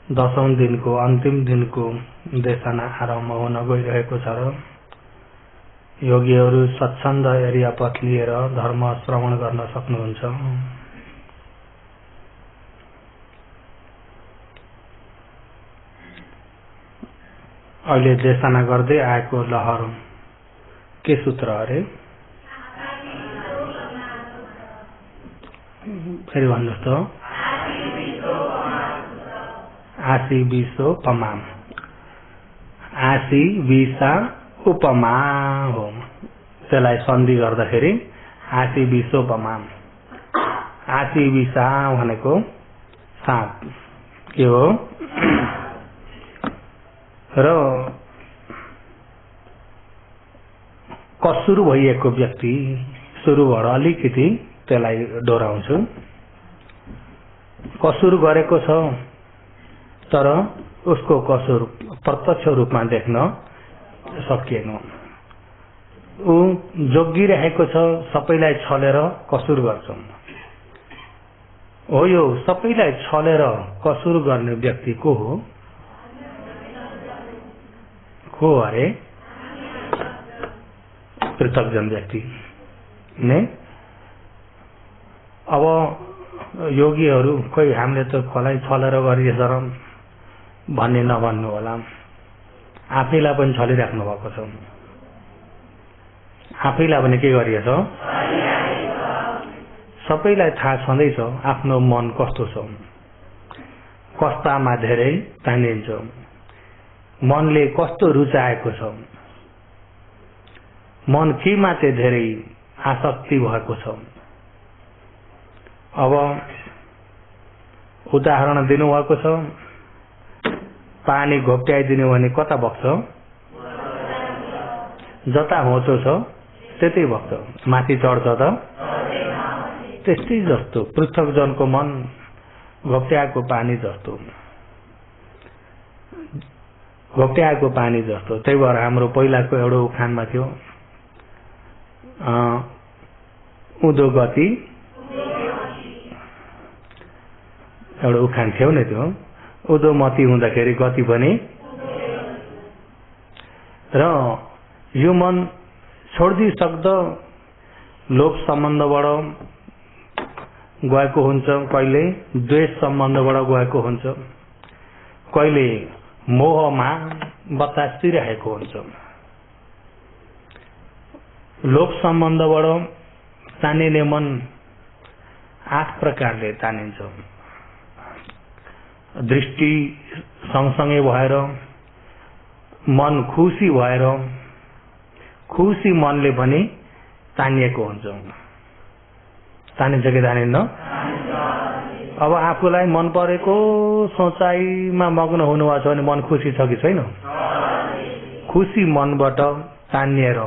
10औं दिनको अन्तिम दिनको देशना आरम्भ हुन गइरहेको छ र योगीहरू स्वच्छन्द एरिया पथ लिएर धर्म श्रवण गर्न सक्नुहुन्छ। अहिले देशना गर्दै आएको लहर के सूत्र अरे? फेरि भन्नुहोस् त। आसी विसो पमाम। आसी विसा उपमा हो। त्यसलाई सन्धि गर्दाखेरि आसी विसो पमाम। आसी विसा भनेको साप के हो र कसुर भइएको व्यक्ति सुरुबाट अलिकति त्यसलाई दोहोऱ्याउँछु। कसुर गरेको छ तर उसको कसुर प्रत्यक्ष रूपमा देख्न सकिएन। ऊ जोगिरहेको छ, सबैलाई छलेर कसुर गर्छ। हो यो सबैलाई छलेर कसुर गर्ने व्यक्ति को हो? को अरे? पृथकजन व्यक्ति ने। अब योगीहरू खोइ हामीले त कसलाई छलेर गरिएछ र भन्ने नभन्नु होला। आफैलाई पनि छलिराख्नु भएको छ। आफैलाई पनि के गरिएछ? सबैलाई थाहा छँदैछ आफ्नो मन कस्तो छ, कस्तामा धेरै तानिन्छ, मनले कस्तो रुचाएको छ, मन केमा चाहिँ धेरै आसक्ति भएको छ। अब उदाहरण दिनुभएको छ, पानी घोप्ट्याइदिनु भने कता बग्छ? जता होचो छ त्यतै बग्छ। माथि चढ्छ त त्यस्तै जस्तो पृथक जनको मन घोप्ट्याएको पानी जस्तो, घोप्ट्याएको पानी जस्तो। त्यही भएर हाम्रो पहिलाको एउटा उखानमा थियो, उँधो गति, एउटा उखान थियो नि त्यो, उँधो मती हुँदाखेरि गति पनि। र यो मन छोड्दै सक्दो लोभ सम्बन्धबाट गएको हुन्छ, कहिले द्वेष सम्बन्धबाट गएको हुन्छ, कहिले मोहमा बतासिरहेको हुन्छ। लोभ सम्बन्धबाट तानिने मन 8 प्रकारले तानिन्छ। दृष्टि सँगसँगै भएर, मन खुसी भएर, खुसी मनले पनि तानिएको हुन्छ। तानिन्छ कि तानिन्न? अब आफूलाई मन परेको सोचाइमा मग्न हुनुभएको छ भने मन खुसी छ कि छैन? खुसी मनबाट तानिएर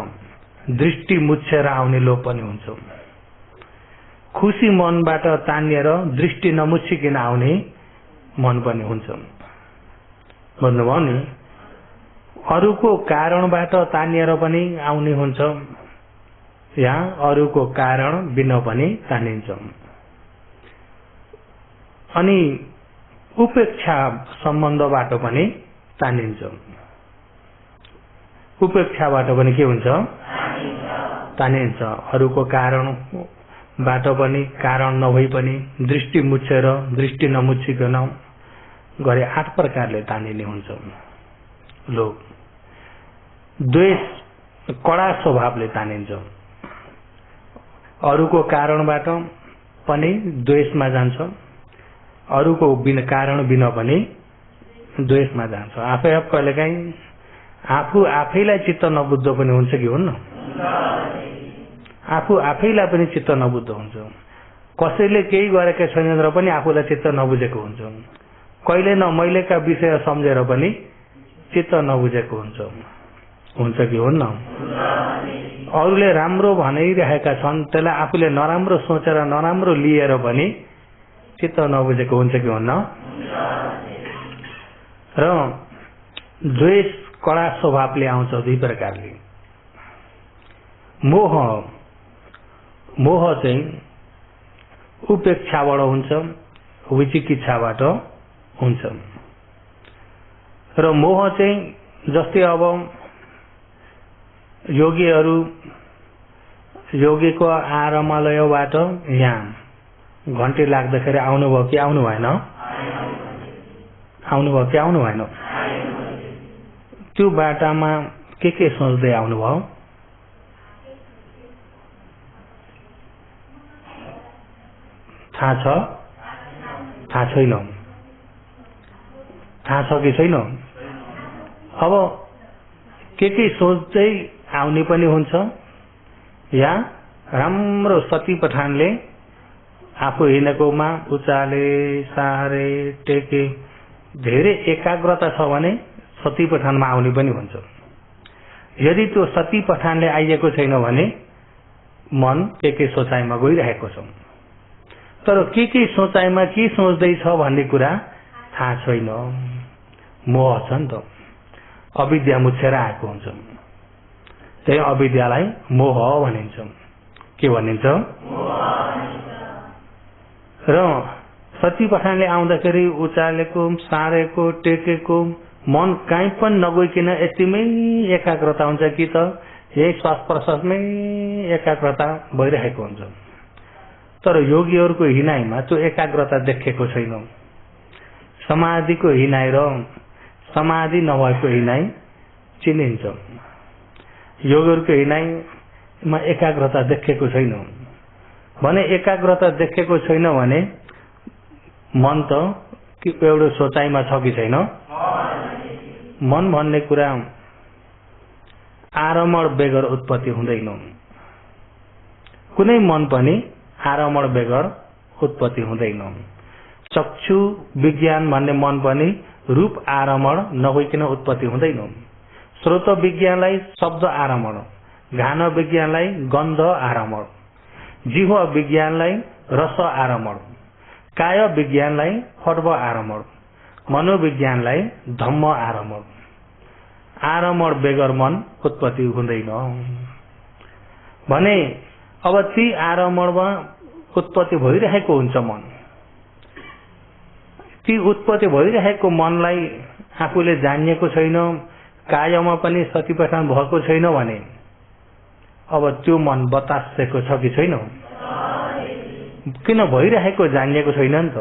दृष्टि मुछेर आउने लोभ पनि हुन्छ। खुसी मनबाट तानिएर दृष्टि नमुछिकन आउने मन पनि हुन्छ। भन्नुभयो नि, अरूको कारणबाट तानिएर पनि आउने हुन्छ, यहाँ अरूको कारण बिना पनि तानिन्छ। अनि उपेक्षा सम्बन्धबाट पनि तानिन्छ। उपेक्षाबाट पनि के हुन्छ? तानिन्छ। अरूको कारणबाट पनि, कारण नभई पनि दृष्टि मुछेर, दृष्टि नमुछिकन गरे 8 प्रकारले तानिने हुन्छ लोभ। द्वेष कडा स्वभावले तानिन्छ। अरूको कारणबाट पनि द्वेषमा जान्छ, अरूको बिना कारण बिना पनि द्वेषमा जान्छ। आफै कहिलेकाहीँ आफू आफैलाई चित्त नबुझ्द पनि हुन्छ कि हुन्न? आफू आफैलाई पनि चित्त नबुझ्द हुन्छ। कसैले केही गरेका छैन र पनि आफूलाई चित्त नबुझेको हुन्छ। कहिले न मैलेका विषय सम्झेर पनि चित्त नबुझेको हुन्छ। हुन्छ कि हुन्न? अरूले राम्रो भनिरहेका छन्, त्यसलाई आफूले नराम्रो सोचेर नराम्रो लिएर पनि चित्त नबुझेको हुन्छ कि हुन्न? र द्वेष कडा स्वभावले आउँछ 2 प्रकारले। मोह, मोह चाहिँ उपेक्षाबाट हुन्छ, विचिकित्साबाट हुन्छ। र मोह चाहिँ जस्तै अब योगीको आरामालयबाट यहाँ घन्टी लाग्दाखेरि आउनुभयो कि आउनु भएन? आउनुभयो कि आउनु भएन? त्यो बाटामा के सोच्दै आउनुभयो? थाहा छ? थाहा छैन? थाहा छ कि छैन? अब के सोच्दै आउने पनि हुन्छ, या राम्रो सती पठानले आफू हिँडेकोमा उचाले सारे टेके धेरै एकाग्रता छ भने सती पठानमा आउने पनि हुन्छ। यदि त्यो सती पठानले आइएको छैन भने मन के सोचाइमा गइरहेको छ, तर के सोचाइमा के सोच्दैछ भन्ने कुरा थाहा छैन। मोह छ नि त, अविद्या मुछेर आएको हुन्छ। त्यही अविद्यालाई मोह भनिन्छ। के भनिन्छ? र सती पठानले आउँदाखेरि उचालेको सारेको टेकेको मन कहीँ पनि नगइकन यतिमै एकाग्रता हुन्छ कि त यही श्वास प्रश्वासमै एकाग्रता भइरहेको हुन्छ। तर योगीहरूको हिनाइमा त्यो एकाग्रता देखेको छैन। समाधिको हिनाइ र समाधि नभएको हिनाइ चिनिन्छ। योगीहरूको हिनाइमा एकाग्रता देखेको छैन भने, एकाग्रता देखेको छैन भने मन त एउटा सोचाइमा छ कि छैन? मन भन्ने कुरा आरमण बेगर उत्पत्ति हुँदैन। कुनै मन पनि आरमण बेगर उत्पत्ति हुँदैन। चक्षु विज्ञान भन्ने मन पनि रूप आरमण नभइकन उत्पत्ति हुँदैन। श्रोत विज्ञानलाई शब्द आरमण, घान विज्ञानलाई गन्ध आरमण, जिह्वा विज्ञानलाई रस आरमण, काय विज्ञानलाई फर्व आरमण, मनोविज्ञानलाई धम्म आरमण। आरमण बेगर मन उत्पत्ति हुँदैन भने अब ती आरमणमा उत्पत्ति भइरहेको हुन्छ मन। ती उत्पत्ति भइरहेको मनलाई आफूले जानिएको छैन, कायमा पनि सतीपठान भएको छैन भने अब त्यो मन बतासेको छ कि छैन? किन भइरहेको जानिएको छैन नि त।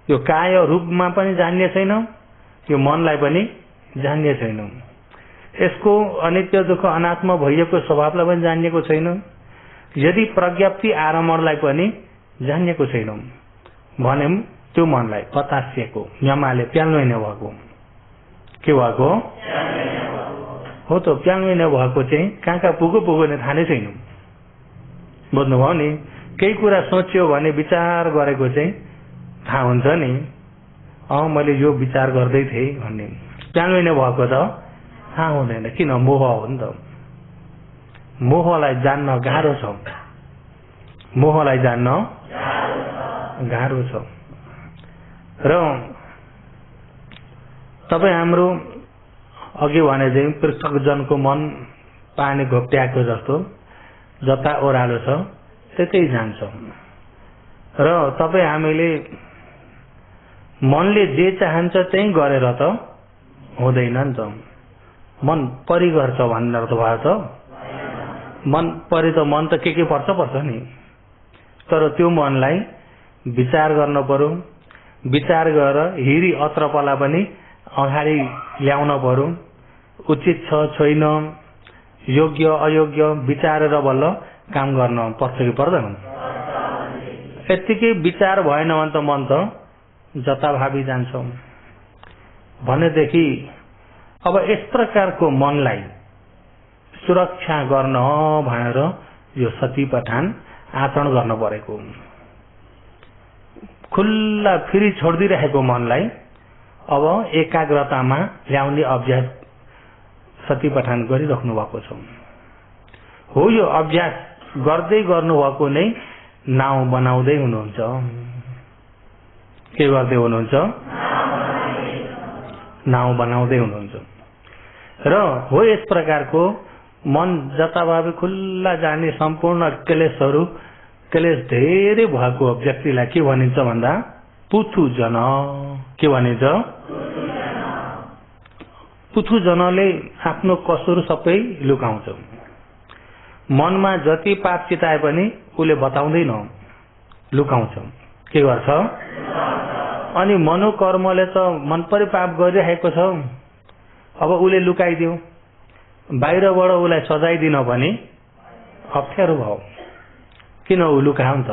यो काय रूपमा पनि जान्ने छैन, यो मनलाई पनि जान्ने छैन। यसको अनित्य दुःख अनात्मा भइएको स्वभावलाई पनि जानिएको छैन। यदि प्रज्ञप्ति आरमणलाई पनि जानिएको छैन भने त्यो मनलाई बतासिएको, यमाले प्याल्नै नभएको। के भएको हो त? प्याल्नै नभएको चाहिँ कहाँ पुगो नै थाहा नै छैन। बुझ्नुभयो नि? केही कुरा सोच्यो भने विचार गरेको चाहिँ थाहा हुन्छ नि। मैले यो विचार गर्दै थिएँ भन्ने प्याल्नै नभएको त थाहा हुँदैन। किन? मोह हो नि त। मोहलाई जान्न गाह्रो छ। मोहलाई जान्न गाह्रो छ। र तपाईँ हाम्रो अघि भने चाहिँ पृथकजनको मन पानी घोप्ट्याएको जस्तो जता ओह्रालो छ त्यतै जान्छ। र तपाईँ हामीले मनले जे चाहन्छ त्यही गरेर त हुँदैन नि त। मन परि गर्छ भनेर त भयो त? मन परि त मन त के पर्छ नि। तर त्यो मनलाई विचार गर्न पर्यो। विचार गरेर हिरी अत्रपला पनि अगाडि ल्याउन पर्यो। उचित छ छैन, योग्य अयोग्य विचारेर बल्ल काम गर्न पर्छ कि पर्दैन? यत्तिकै विचार भएन भने त मन त जताभावी जान्छ। भनेदेखि अब यस प्रकारको मनलाई सुरक्षा गर्न भनेर यो सती पठान आचरण गर्न परेको। खुल्ला फेरि छोडिदिरहेको मनलाई अब एकाग्रतामा ल्याउने अभ्यास सती पठान गरिराख्नु भएको छ। हो, यो अभ्यास गर्दै गर्नुभएको नै नाउ बनाउँदै हुनुहुन्छ। के गर्दै हुनुहुन्छ? नाउ बनाउँदै हुनुहुन्छ। र हो यस प्रकारको मन जताभावी खुल्ला जाने सम्पूर्ण क्लेश धेरै भएको व्यक्तिलाई के भनिन्छ भन्दा पुथु जन। के भनिन्छ? पुथुजनले आफ्नो कसुर सबै लुकाउँछ। मनमा जति पाप चिताए पनि उसले बताउँदैन, लुकाउँछ। के गर्छ? अनि मनोकर्मले त मनपरी पाप गरिरहेको छ, अब उसले लुकाइदियो, बाहिरबाट उसलाई सजाय दिन पनि अप्ठ्यारो भयो। किन ऊ लुकाउँ त?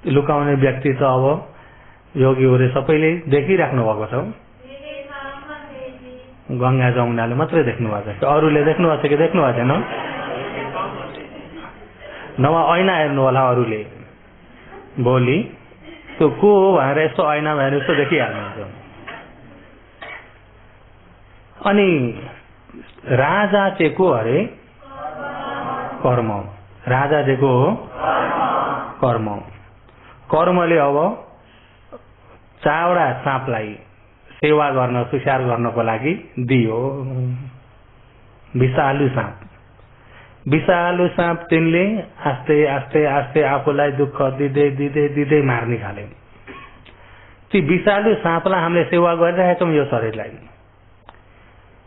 लुकाउने व्यक्ति त अब योगीहरूले सबैले देखिराख्नु भएको छ। गंगा जमुनाले मात्रै देख्नु भएको छ, अरूले देख्नु भएको छ कि देख्नु भएको छैन? नभए ऐना हेर्नु होला अरूले, भोलि त्यो को हो भनेर यस्तो ऐना भनेर यस्तो देखिहाल्नुहुन्छ। अनि राजा चाहिँ को अरे? कर्म। राजा चाहिँ को हो? कर्म। कर्मले अब 4वटा साँपलाई सेवा गर्न, सुसार गर्नको लागि दियो। विषालु साँप। विषालु साँप तिनले आस्ते आस्ते आस्ते आफूलाई दुःख दिँदै दिँदै दिँदै मार्ने खाले। ती विषालु साँपलाई हामीले सेवा गरिरहेछौँ। यो शरीरलाई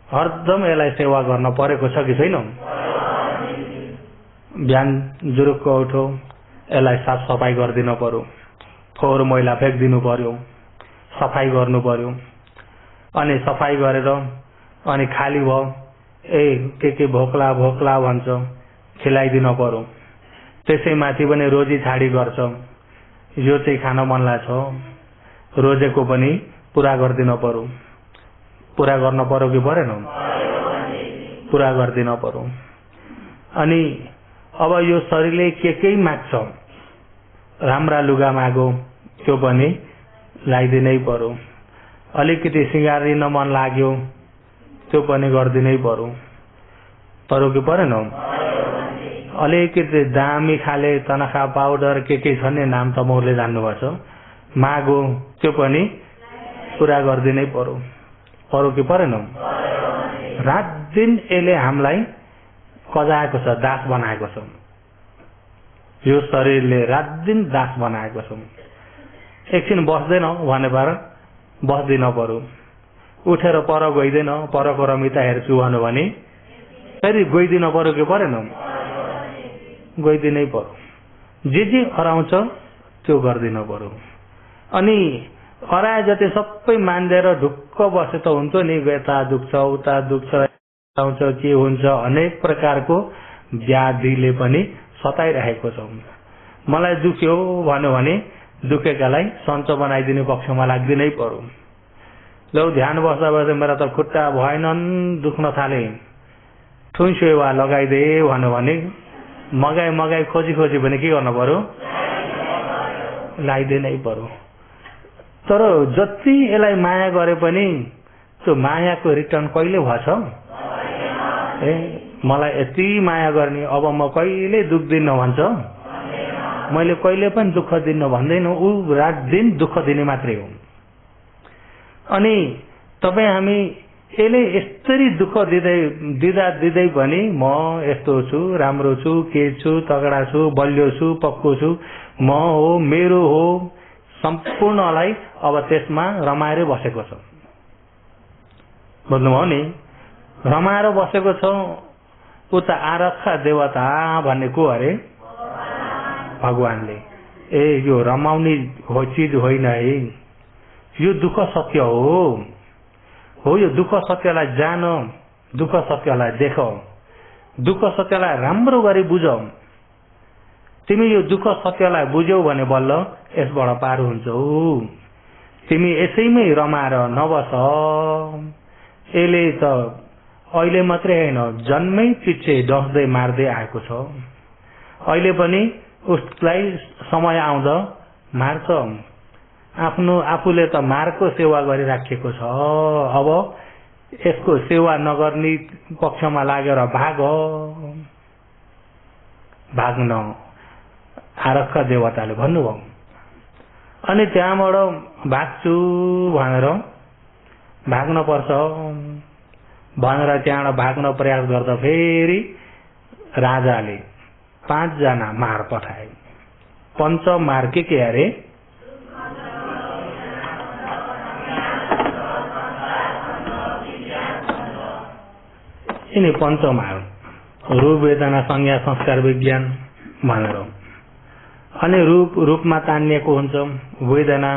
हरदम यसलाई सेवा गर्न परेको छ कि छैन? बिहान जुरुक्क उठो, यसलाई साफ सफाई गरिदिनु पर्यो, फोहोर मैला फ्याँकिदिनु पर्यो, सफाई गर्नु पर्यो। अनि सफाई गरेर अनि खाली भयो, के भोक्ला भोक्ला भन्छ, खिलाइदिनु पर्यो। त्यसैमाथि पनि रोजी छाडी गर्छ, यो चाहिँ खान मन लाग्छ, रोजेको पनि पुरा गरिदिनु पर्यो। पुरा गर्न पर्यो कि परेन? पुरा गरिदिनु पर्यो। अनि अब यो शरीरले के माग्छ, राम्रा लुगा मागो, त्यो पनि लगाइदिनै पर्यो। अलिकति सिँगारिन मन लाग्यो, त्यो पनि गरिदिनै पर्यो कि परेन? अलिकति दामी खाले तनखा पाउडर के छ नि, नाम त मोरले जान्नुभएको छ, मागो, त्यो पनि पुरा गरिदिनै पर्यो कि परेन? रात दिन यसले हामीलाई कजाएको छ, दास बनाएको छ। यो शरीरले रात दिन दास बनाएको छ। एकछिन बस्दैन भने पर बस्दिन पर्यो, उठेर पर गइदैन, परको रमिता हेर्छु भन्नु भने फेरि गइदिन पर्यो कि परेन? गइदिनै पर्यो। जे हराउँछ त्यो गरिदिन पर्यो। अनि हराए जति सबै मान्दिएर ढुक्क बसे त हुन्छ नि, यता दुख्छ उता दुख्छ आउँछ के हुन्छ, अनेक प्रकारको व्याधिले पनि सताइरहेको छ। मलाई दुख्यो भन्यो भने दुखेकालाई सन्चो बनाइदिने पक्षमा लाग्दिनै पर्यो। लौ ध्यान बस्दा बस्दा मेरा त खुट्टा भएनन्, दुख्न थाले, ठुन सेवा लगाइदे भन्यो भने मगाई खोजी पनि के गर्नु पर्यो? लगाइदिनै पर्यो। तर जति यसलाई माया गरे पनि त्यो मायाको रिटर्न कहिले भएछ? मलाई यति माया गर्ने, अब म कहिले दुख दिन्न भन्छ, मैले कहिले पनि दुःख दिन्न भन्दैन, ऊ रात दिन दुःख दिने मात्रै हो। अनि तपाईँ हामी यसले यस्तरी दुःख दिँदै पनि म यस्तो छु, राम्रो छु, के छु, तगडा छु, बलियो छु, पक्को छु, म हो, मेरो हो, सम्पूर्णलाई अब त्यसमा रमाएर बसेको छ। बुझ्नुभयो नि? रमाएर बसेको छ। उता आरक्षा देवता भन्ने को अरे? भगवानले। यो रमाउने चिज होइन है, यो दुःख सत्य हो। यो दुःख सत्यलाई जान, दुःख सत्यलाई देख, दुःख सत्यलाई राम्रो गरी बुझ। तिमी यो दुःख सत्यलाई बुझ्यौ भने बल्ल यसबाट पार हुन्छौ। तिमी यसैमै रमाएर नबस। यसले त अहिले मात्रै होइन, जन्मै पिच्छे डस्दै मार्दै आएको छ। अहिले पनि उसलाई समय आउँदा मार्छ। आफूले त मार्को सेवा गरिराखेको छ। अब यसको सेवा नगर्ने पक्षमा लागेर भाग्न आरक्ष देवताले भन्नुभयो। अनि त्यहाँबाट भाग्छु भनेर भाग्न पर्छ भनेर त्यहाँबाट भाग्न प्रयास गर्दा फेरि राजाले 5 जना मार पठाए। पंच मार के अरे? यिनी पञ्चमार रूप वेदना संज्ञा संस्कार विज्ञान भनेर। अनि रूपमा तानिएको हुन्छ वेदना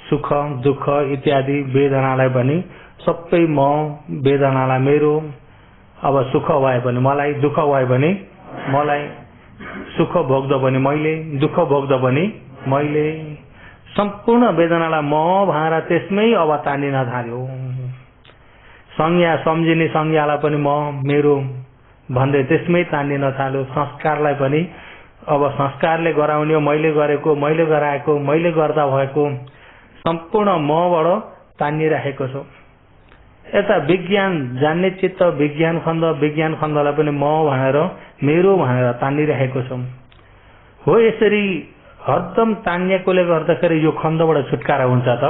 सुख दुःख इत्यादि वेदनालाई पनि सबै म, वेदनालाई मेरो, अब सुख भए पनि मलाई, दुःख भए पनि मलाई, सुख भोग्दा पनि मैले, दुःख भोग्दा पनि मैले, सम्पूर्ण वेदनालाई म भनेर त्यसमै अब तानिन थाल्यो। संज्ञा सम्झिने संज्ञालाई पनि म मेरो भन्दै त्यसमै तानिन थाल्यो। संस्कारलाई पनि अब संस्कारले गराउने, मैले गरेको, मैले गराएको, मैले गर्दा भएको सम्पूर्ण मबाट तानिराखेको छु। यता विज्ञान जान्ने चित्त विज्ञान खण्डलाई पनि म भनेर मेरो भनेर तानिराखेको छु। हो यसरी हरदम तानिएकोले गर्दाखेरि यो खण्डबाट छुटकारा हुन्छ त?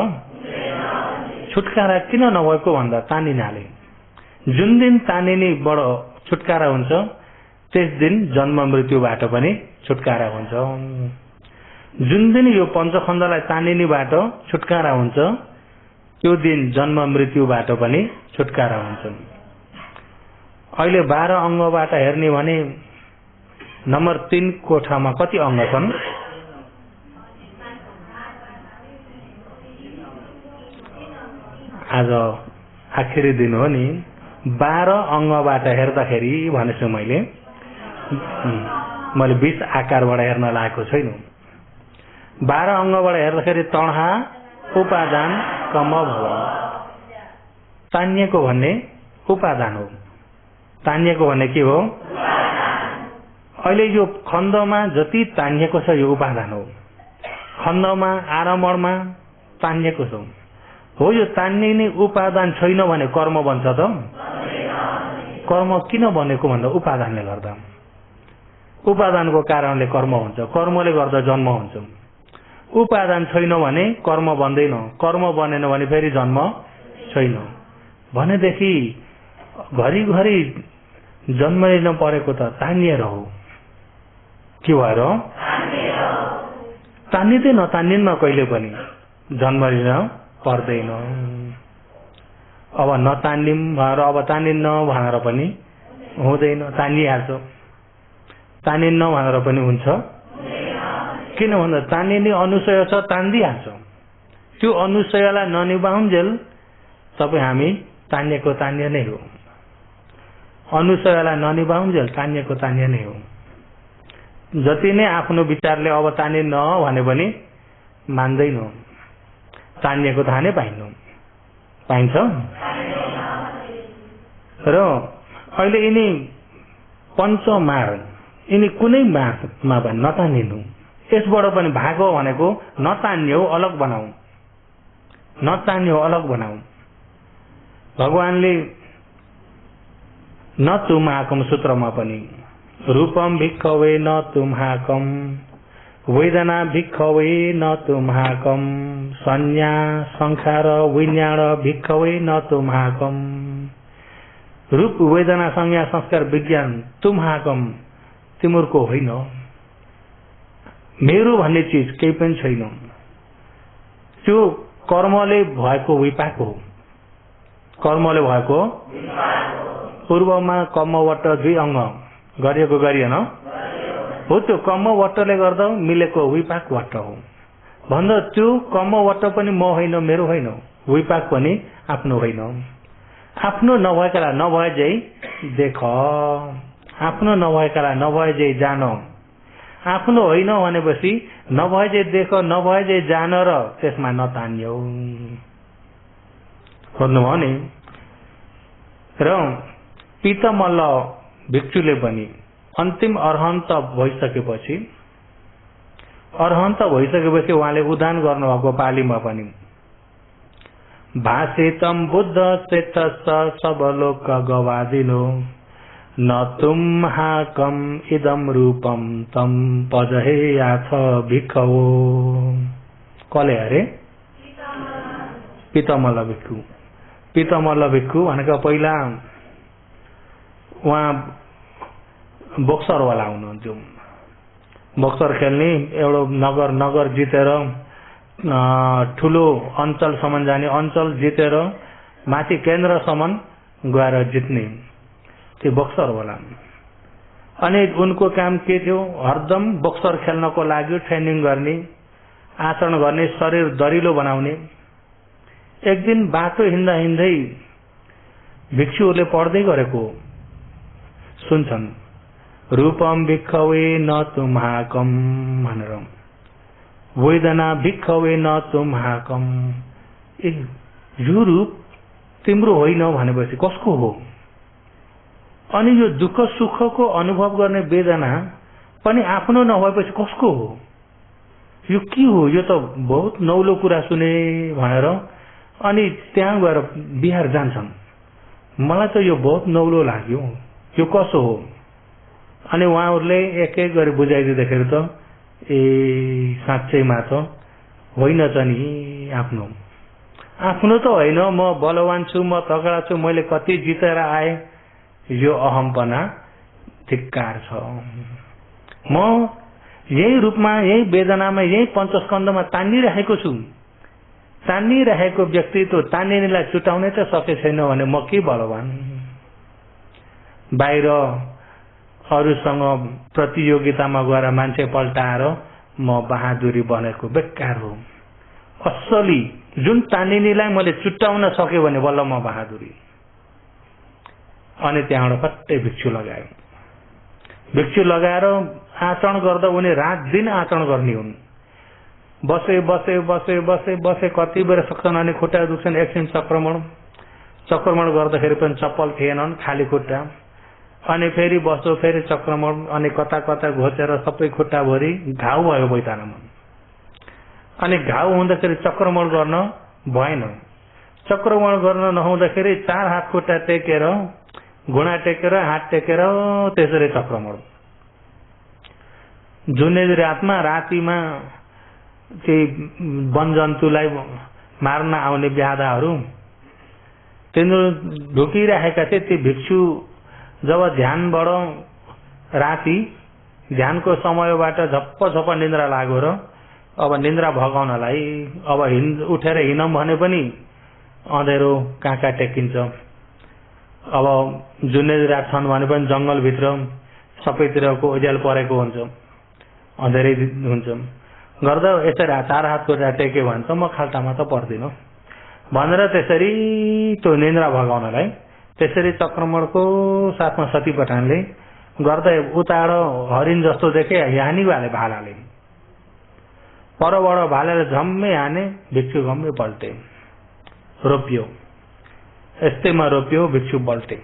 छुटकारा किन नभएको भन्दा तानिनाले। जुन दिन तानिनेबाट छुटकारा हुन्छ त्यस दिन जन्म मृत्युबाट पनि छुटकारा हुन्छ। जुन दिन यो पञ्चखण्डलाई तानिनेबाट छुटकारा हुन्छ त्यो दिन जन्म मृत्युबाट पनि छुटकारा हुन्छ। अहिले 12 अङ्गबाट हेर्ने भने नम्बर 3 कोठामा कति अङ्ग छन्? आज आखिरी दिन हो नि। 12 अङ्गबाट हेर्दाखेरि भनेछु मैले 20 आकारबाट हेर्न लागेको छैन। 12 अङ्गबाट हेर्दाखेरि तणहा उपादान कम भव। तानिएको भन्ने उपादान हो। तानिएको भन्ने के हो? अहिले यो खण्डमा जति तानिएको छ यो उपादान हो। खण्डमा आरम्भमा तानिएको छ। हो यो तानिने उपादान छैन भने कर्म बन्छ त? कर्म किन बनेको भन्दा उपादानले गर्दा। उपादानको कारणले कर्म हुन्छ, कर्मले गर्दा जन्म हुन्छ। उपादान छैन भने कर्म बन्दैन, कर्म बनेन भने फेरि जन्म छैन। भनेदेखि घरिघरि जन्म लिन परेको त तानिएर हो। के भएर? तानिँदै नतानिन्न कहिले पनि जन्म लिन पर्दैन। अब नतानिम भनेर अब तानिन्न भनेर पनि हुँदैन, तानिहाल्छ। तानिन्न भनेर पनि हुन्छ? किन भन्दा तानिने अनुशय छ, तानिदिहाल्छ। त्यो अनुशयलाई ननिभाउन्जेल तपाईँ हामी तानिएको तानिए नै हो। अनुशयलाई ननिभाउन्जेल तानिएको तानिए नै हो। जति नै आफ्नो विचारले अब तानिन्न भने पनि मान्दैन। तानिएको थाहा नै पाइन्न। पाइन्छ? र अहिले यिनी पञ्चमार, यिनी कुनै मार्गमा पनि नतानिनु। यसबाट पनि भागो भनेको नतान्यो अलग बनाऊ, नतान्यो अलग बनाऊ। भगवानले न तुमाकम सूत्रमा पनि रूपम भिक्खवे न तुम्हाकम, वेदना भिक्खवे न तुम्हाकम, संज्ञा संखार विज्ञान भिक्खवे न तुम्हाकम। रूप वेदना संज्ञा संस्कार विज्ञान तुम्हाकम तिम्रो होइन। मेरो भन्ने चिज केही पनि छैन। त्यो कर्मले भएको विपाक हो। कर्मले भएको पूर्वमा कर्मवट 2 अङ्ग गरिएको गरिएन हो। त्यो कर्मवटले गर्दा मिलेको विपाक वट हो भन्दा त्यो कर्मवट पनि म होइन, मेरो होइन, विपाक पनि आफ्नो होइन। आफ्नो नभएकालाई नभए जै देख, आफ्नो नभएकालाई नभए जै जान। आफ्नो होइन भनेपछि नभए जै देख, नभए जै जान र त्यसमा नतान्यौ। भन्नुभयो नि। र पितमल्ल भिक्षुले पनि अन्तिम अरहन्त भइसकेपछि उहाँले उदान गर्नुभएको पालीमा पनि भाषितम बुद्ध चेतस सबलोक गवादिनो न तुम्हाकम इदम रूपम तम पजहे याथ भिक्खवो। कसले अरे? पितमल्ल भिक्षु। पितमल्ल भिक्षु भनेको पहिला उहाँ बक्सरवाला हुनुहुन्थ्यो। बक्सर खेल्ने एउटा नगर जितेर ठुलो अञ्चलसम्म जाने, अञ्चल जितेर माथि केन्द्रसम्म गएर जित्ने। त्यो बक्सर होला। अनि उनको काम के थियो? हरदम बक्सर खेल्नको लागि ट्रेनिङ गर्ने, आचरण गर्ने, शरीर दरिलो बनाउने। एक दिन बाटो हिँड्दा हिँड्दै भिक्षुहरूले पढ्दै गरेको सुन्छन्, रूपम भिक्षवे न तुम्हाकम भनेर, वेदना भिक्षवे न तुम्हाकम। यो रूप तिम्रो होइन भनेपछि कसको हो? अनि यो दुःख सुखको अनुभव गर्ने वेदना पनि आफ्नो नभएपछि कसको हो? यो के हो? यो त बहुत नौलो कुरा सुने भनेर अनि त्यहाँ गएर बिहार जान्छन्। मलाई त यो बहुत नौलो लाग्यो, यो कसो हो? अनि उहाँहरूले एक एक गरी बुझाइदिँदाखेरि त साँच्चैमा त होइन त नि आफ्नो। आफ्नो त होइन, म बलवान छु, म तगडा छु, मैले कति जितेर आए, यो अहमपना धिक्कार छ। म यही रूपमा, यही वेदनामा, यही पञ्चस्कन्धमा तानिरहेको छु। तानिरहेको व्यक्तित्व तानिनेलाई छुटाउनै त सके छैन भने म के बलवान? बाहिर अरूसँग प्रतियोगितामा गएर मान्छे पल्टाएर म बहादुरी बनेको बेकार हो। असली जुन तानिनेलाई मैले छुटाउन सके भने बल्ल म बहादुरी। अनि त्यहाँबाट फट्टै भिक्षु लगायो। भिक्षु लगाएर आचरण गर्दा उनी रात दिन आचरण गर्ने हुन्। बसे बसे बसे बसे बसे कति बेर सक्छन्, अनि खुट्टा दुख्छन्, एकछिन चक्रमण गर्दाखेरि पनि चप्पल थिएनन्, खाली खुट्टा। अनि फेरि बस्यो, फेरि चक्रमण, अनि कता कता घोचेर सबै खुट्टाभरि घाउ भयो बैतानामा। अनि घाउ हुँदाखेरि चक्रमण गर्न भएन। चक्रमण गर्न नहुँदाखेरि 4 हात खुट्टा टेकेर, घुँडा टेकेर, हात टेकेर त्यसरी चक्रमण। जुनै रातमा, रातिमा केही वनजन्तुलाई मार्न आउने ब्याधाहरू तिनीहरू ढुकिरहेका थिए। ती भिक्षु जब ध्यानबाट राति ध्यानको समयबाट झप्प निन्द्रा लाग्यो र अब निन्द्रा भगाउनलाई अब उठेर हिँडौँ भने पनि अँधेरो कहाँ टेकिन्छ। अब जुनै रात छन् भने पनि जंगलभित्र सबैतिरको उज्यालो परेको हुन्छ, अँधेरै हुन्छ। गर्दा यसरी 4 हात खुट्टा टेक्यो भने त म खाल्टामा त पर्दिन भनेर त्यसरी त्यो निन्द्रा भगाउनलाई त्यसरी चक्रमणको साथमा सती पठानले गर्दा उताड हरिण जस्तो देखे हानी वाले भालाले परबाट भालाले झम्मै हाने। भिक्षु गम्मै पल्टे, रोप्यो, यस्तैमा रोप्यो, भिक्षु पल्टे।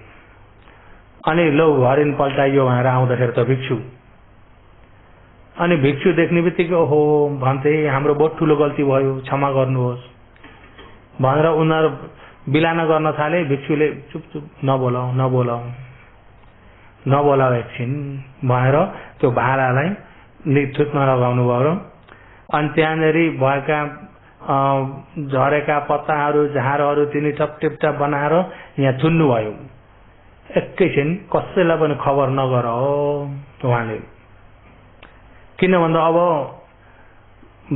अनि लौ हरिण पल्टाइयो भनेर आउँदाखेरि त भिक्षु, अनि भिक्षु देख्ने बित्तिकै ओहो भन्थे, हाम्रो बहुत ठुलो गल्ती भयो, क्षमा गर्नुहोस् भनेर उनीहरू बिलाना गर्न थाले। भिक्षुले चुप चुप नबोलाऊ नबोलाऊ नबोलाऊ एकछिन भनेर त्यो भालालाई थुत्न लगाउनु भयो। अनि त्यहाँनिर भएका झरेका पत्ताहरू, झारहरू तिनी टपटिप्टा बनाएर यहाँ थुन्नु भयो। एकैछिन कसैलाई पनि खबर नगर उहाँले, किन भन्दा अब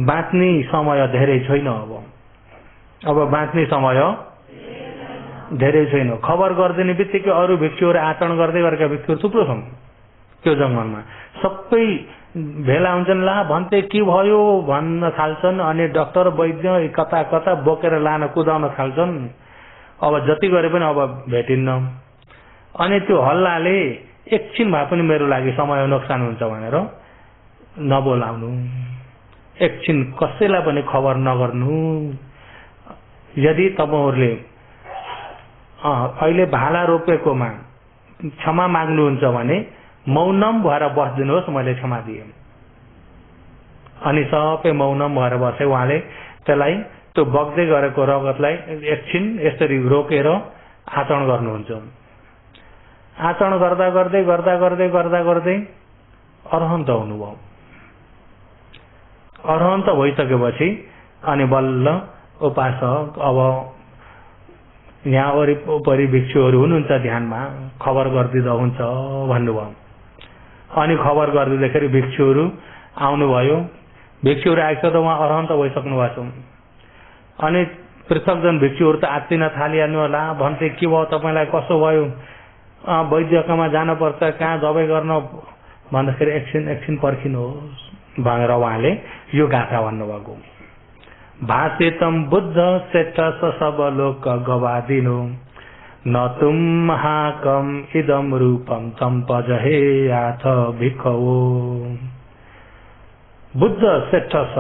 बाँच्ने समय धेरै छैन। अब बाँच्ने समय धेरै छैन। खबर गरिदिने बित्तिकै अरू भिक्षुहरू आचरण गर्दै गरेका भिक्षुहरू थुप्रो छन् त्यो जङ्गलमा। सबै भेला हुन्छन्, ला भन्थे के भयो भन्न थाल्छन्। अनि डाक्टर वैद्य कता कता बोकेर लान कुदाउन थाल्छन्। अब जति गरे पनि अब भेटिन्न। अनि त्यो हल्लाले एकछिन भए पनि मेरो लागि समय नोक्सान हुन्छ भनेर नबोलाउनु, एकछिन कसैलाई पनि खबर नगर्नु। यदि तपाईहरुले अहिले भाला रोपेकोमा क्षमा माग्नुहुन्छ भने मौनम भएर बस्दिनुहोस्, मैले क्षमा दिएँ। अनि सबै मौनम भएर बसे। उहाँले त्यसलाई त्यो बग्दै गरेको रगतलाई एकछिन यसरी रोकेर आचरण गर्नुहुन्छ। आचरण गर्दा गर्दै गर्दा गर्दै गर्दा गर्दै अरहन्त हुनुभयो। अरहन्त भइसकेपछि अनि बल्ल उपासक अब यहाँ वरिपरि भिक्षुहरू हुनुहुन्छ ध्यानमा, खबर गरिदिँदा हुन्छ भन्नुभयो। अनि खबर गरिदिँदाखेरि भिक्षुहरू आउनुभयो। भिक्षुहरू आएको त उहाँ अरहन्त भइसक्नु भएको छ। अनि पृथकजन भिक्षुहरू त आत्तिन थालिहाल्नु होला। भन्थे के भयो, तपाईलाई कसो भयो? वैद्यकोमा जानुपर्छ, कहाँ दबाई गर्न भन्दाखेरि एकछिन पर्खिनुहोस् भनेर उहाँले यो गाथा भन्नुभएको। भाषेतम बुद्ध श्रेष्ठ सब लोक गवादिनो न तुम महाकम इदम रूपम तम पजहे याथ भिखवो। बुद्ध श्रेष्ठ छ,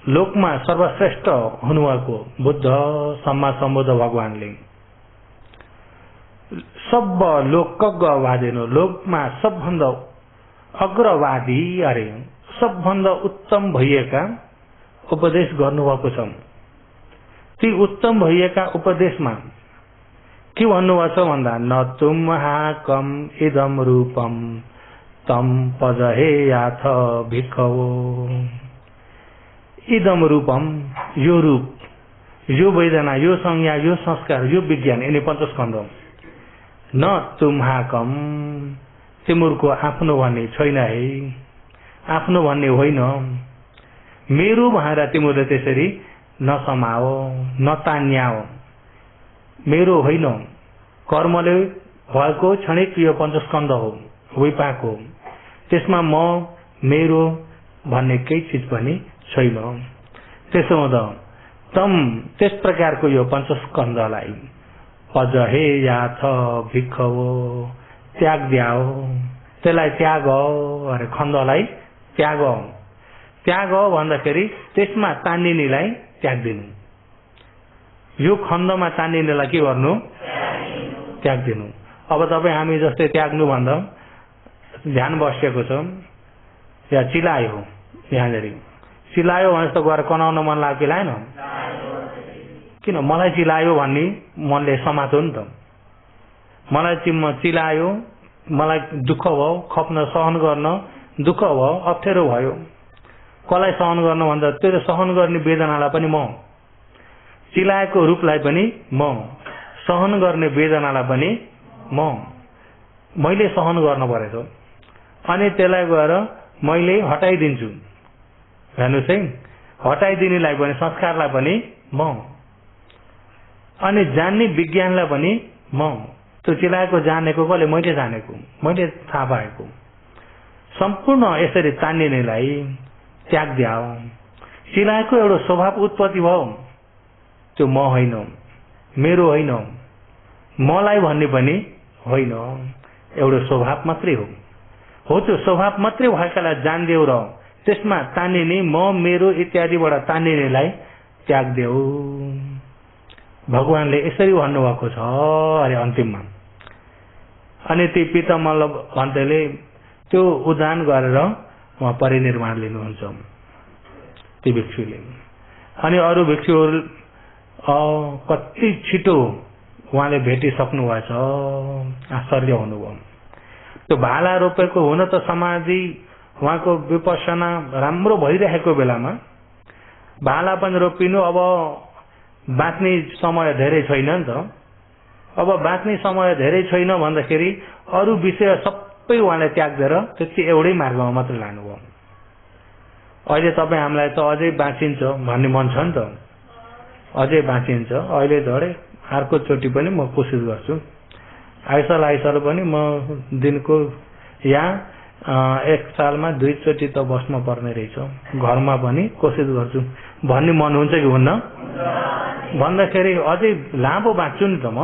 लोकमा सर्वश्रेष्ठ हुनुभएको बुद्ध सम्मा सम्बुद्ध भगवानले सब लोक गवादिनो, लोकमा सबभन्दा अग्रवादी अरे सबभन्दा उत्तम भइएका उपदेश गर्नुभएको छ। ती उत्तम भइएका उपदेशमा के भन्नुभएको छ भन्दा न तुम महाकम इदम रूपम तम पजहे याथ भिखवो। इदम रूपम, यो रूप, यो वेदना, यो संज्ञा, यो संस्कार, यो विज्ञान, यिनी पञ्चस्कन्ध। न तुम हाकम, तिम्रो आफ्नो भन्ने छैन है, आफ्नो भन्ने होइन। मेरो भनेर तिमीले त्यसरी नसमाओ, नतान्याओ। मेरो होइन, कर्मले भएको क्षणिक यो पञ्चस्कन्ध हो, विपाक हो। त्यसमा म मेरो भन्ने केही चिज पनि छैन। त्यसो हुँदा तम, त्यस प्रकारको यो पञ्चस्कन्धलाई पजहे याथ भिखवो, त्याग द्याओ, त्यसलाई त्याग अरे खण्डलाई त्याग। त्याग भन्दाखेरि त्यसमा तान्निनेलाई त्याग दिनु। यो खण्डमा तान्निनेलाई के गर्नु? त्याग दिनु। अब तपाईँ हामी जस्तै त्याग्नु भन्दा ध्यान बसेको छ, या चिलायो, यहाँनिर चिलायो भने जस्तो गएर कनाउन मन लाग्यो कि लागेन? किन? मलाई चिलायो भन्ने मनले समात्यो नि त। मलाई चिलायो, मलाई दुःख भयो, खप्न सहन गर्न दुःख भयो, अप्ठ्यारो भयो। कसलाई सहन गर्न भन्दा त्यो सहन गर्ने वेदनालाई पनि म, चिलाएको रूपलाई पनि म, सहन गर्ने वेदनालाई पनि मैले सहन गर्न परेछ। अनि त्यसलाई गएर मैले हटाइदिन्छु। हेर्नुहोस् है, हटाइदिनेलाई पनि, संस्कारलाई पनि म, अनि जान्ने विज्ञानलाई पनि म। त्यो चिलाएको जानेको कसले? मैले जानेको, मैले थाहा पाएको। सम्पूर्ण यसरी तान्निनेलाई त्याग द्याओ। चिलाएको एउटा स्वभाव उत्पत्ति भयो, त्यो म होइन, मेरो होइन, मलाई भन्ने पनि होइन, एउटा स्वभाव मात्रै हो। त्यो स्वभाव मात्रै भएकालाई जान्देऊ र त्यसमा तान्निने म, मेरो इत्यादिबाट तान्निनेलाई त्याग देऊ। भगवानले यसरी भन्नुभएको छ अरे अन्तिममा। अनि ती पितामल्ल भन्तेले त्यो उदान गरेर उहाँ परिनिर्वाण लिनुहुन्छ, ती भिक्षुले। अनि अरू भिक्षुहरू कति छिटो उहाँले भेटिसक्नु भएछ, आश्चर्य हुनुभयो। त्यो भाला रोपेको हुन त समाधि, उहाँको विपसना राम्रो भइरहेको बेलामा भाला पनि रोपिनु। अब बाँच्ने समय धेरै छैन नि त। अब बाँच्ने समय धेरै छैन भन्दाखेरि अरू विषय सबै उहाँले त्याग्देर त्यति एउटै मार्गमा मात्रै लानुभयो। अहिले तपाईँ हामीलाई त अझै बाँचिन्छ भन्ने मन छ नि त, अझै बाँचिन्छ। अहिले झडे अर्कोचोटि पनि म कोसिस गर्छु, आइसाल पनि म दिनको या एक सालमा 2 चोटि त बस्न पर्ने रहेछ, घरमा पनि कोसिस गर्छु भन्ने मन हुन्छ कि हुन्न? भन्दाखेरि अझै लामो बाँच्छु नि त म,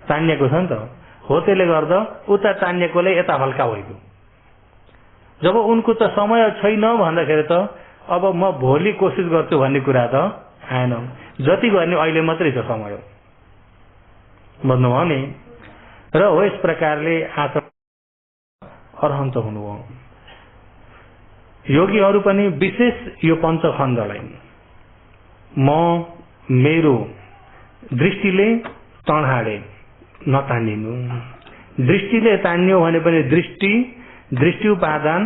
तानिएको छ नि त। हो त्यसले गर्दा उता तानिएकोले यता हल्का भइगयो। जब उनको त समय छैन भन्दाखेरि त अब म भोलि कोसिस गर्छु भन्ने कुरा त आएन। जति गर्ने अहिले मात्रै छ समय, बुझ्नुभयो नि? र हो यस प्रकारले आचरण अरहन्त हुनुभयो। योगीहरू पनि विशेष यो पञ्चखण्डलाई म, मेरो दृष्टिले तँडाले नतानिनु। दृष्टिले तान्यो भने पनि दृष्टि उपादान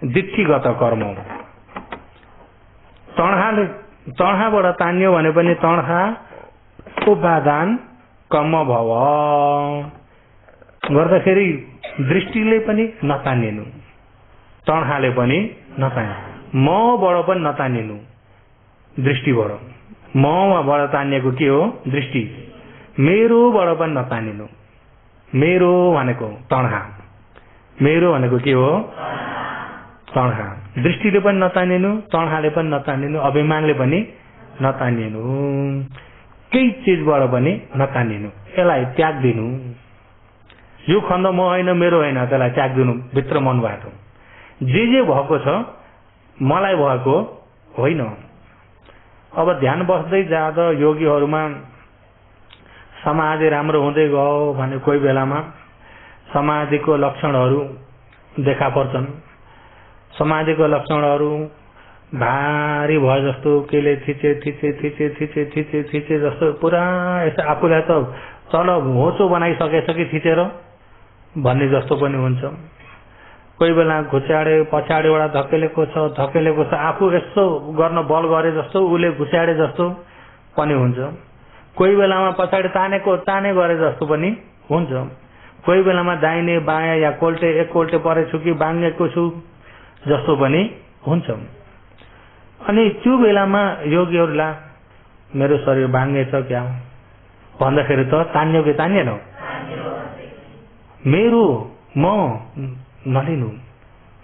दिठीगत कर्म। तँडाबाट तान्यो भने पनि तँडा उपादान कर्म भव गर्दाखेरि दृष्टिले पनि नतानिनु, तँडाले पनि नतानिनु, मबाट पनि नतानिनु। दृष्टिबाट, मबाट तानिएको के हो? दृष्टि। मेरोबाट पनि नतानिनु। मेरो भनेको तणखा, मेरो भनेको के हो? तणखा। दृष्टिले पनि नतानिनु, तणखाले पनि नतानिनु, अभिमानले पनि नतानिनु, केही चिजबाट पनि नतानिनु। यसलाई त्याग दिनु। यो खण्ड म होइन, मेरो होइन, त्यसलाई त्याग दिनु भित्र मनबाट। जे भएको छ मलाई भएको होइन। अब ध्यान बस्दै जाँदा योगीहरूमा समाधि राम्रो हुँदै गयो भने कोही बेलामा समाधिको लक्षणहरू देखा पर्छन्। समाधिको लक्षणहरू भारी भयो जस्तो, केले थिचे थिचे थिचे थिचे थिचे थिचे जस्तो, पुरा यसो आफूलाई त तल होचो बनाइसकेछ कि थिचेर भन्ने जस्तो पनि हुन्छ। कोही बेला घुच्याडे पछाडिबाट धकेलेको छ, आफू यस्तो गर्न बल गरे जस्तो, उसले घुच्याडे जस्तो पनि हुन्छ। कोही बेलामा पछाडि ताने गरे जस्तो पनि हुन्छ। कोही बेलामा दाहिने बायाँ या कोल्टे एक कोल्टे परेछु कि बाङ्गेको छु जस्तो पनि हुन्छ। अनि त्यो बेलामा योगीहरूलाई मेरो शरीर बाङ्गेछ क्या भन्दाखेरि त तान्यो कि तानिएन? मेरो म नलिनु,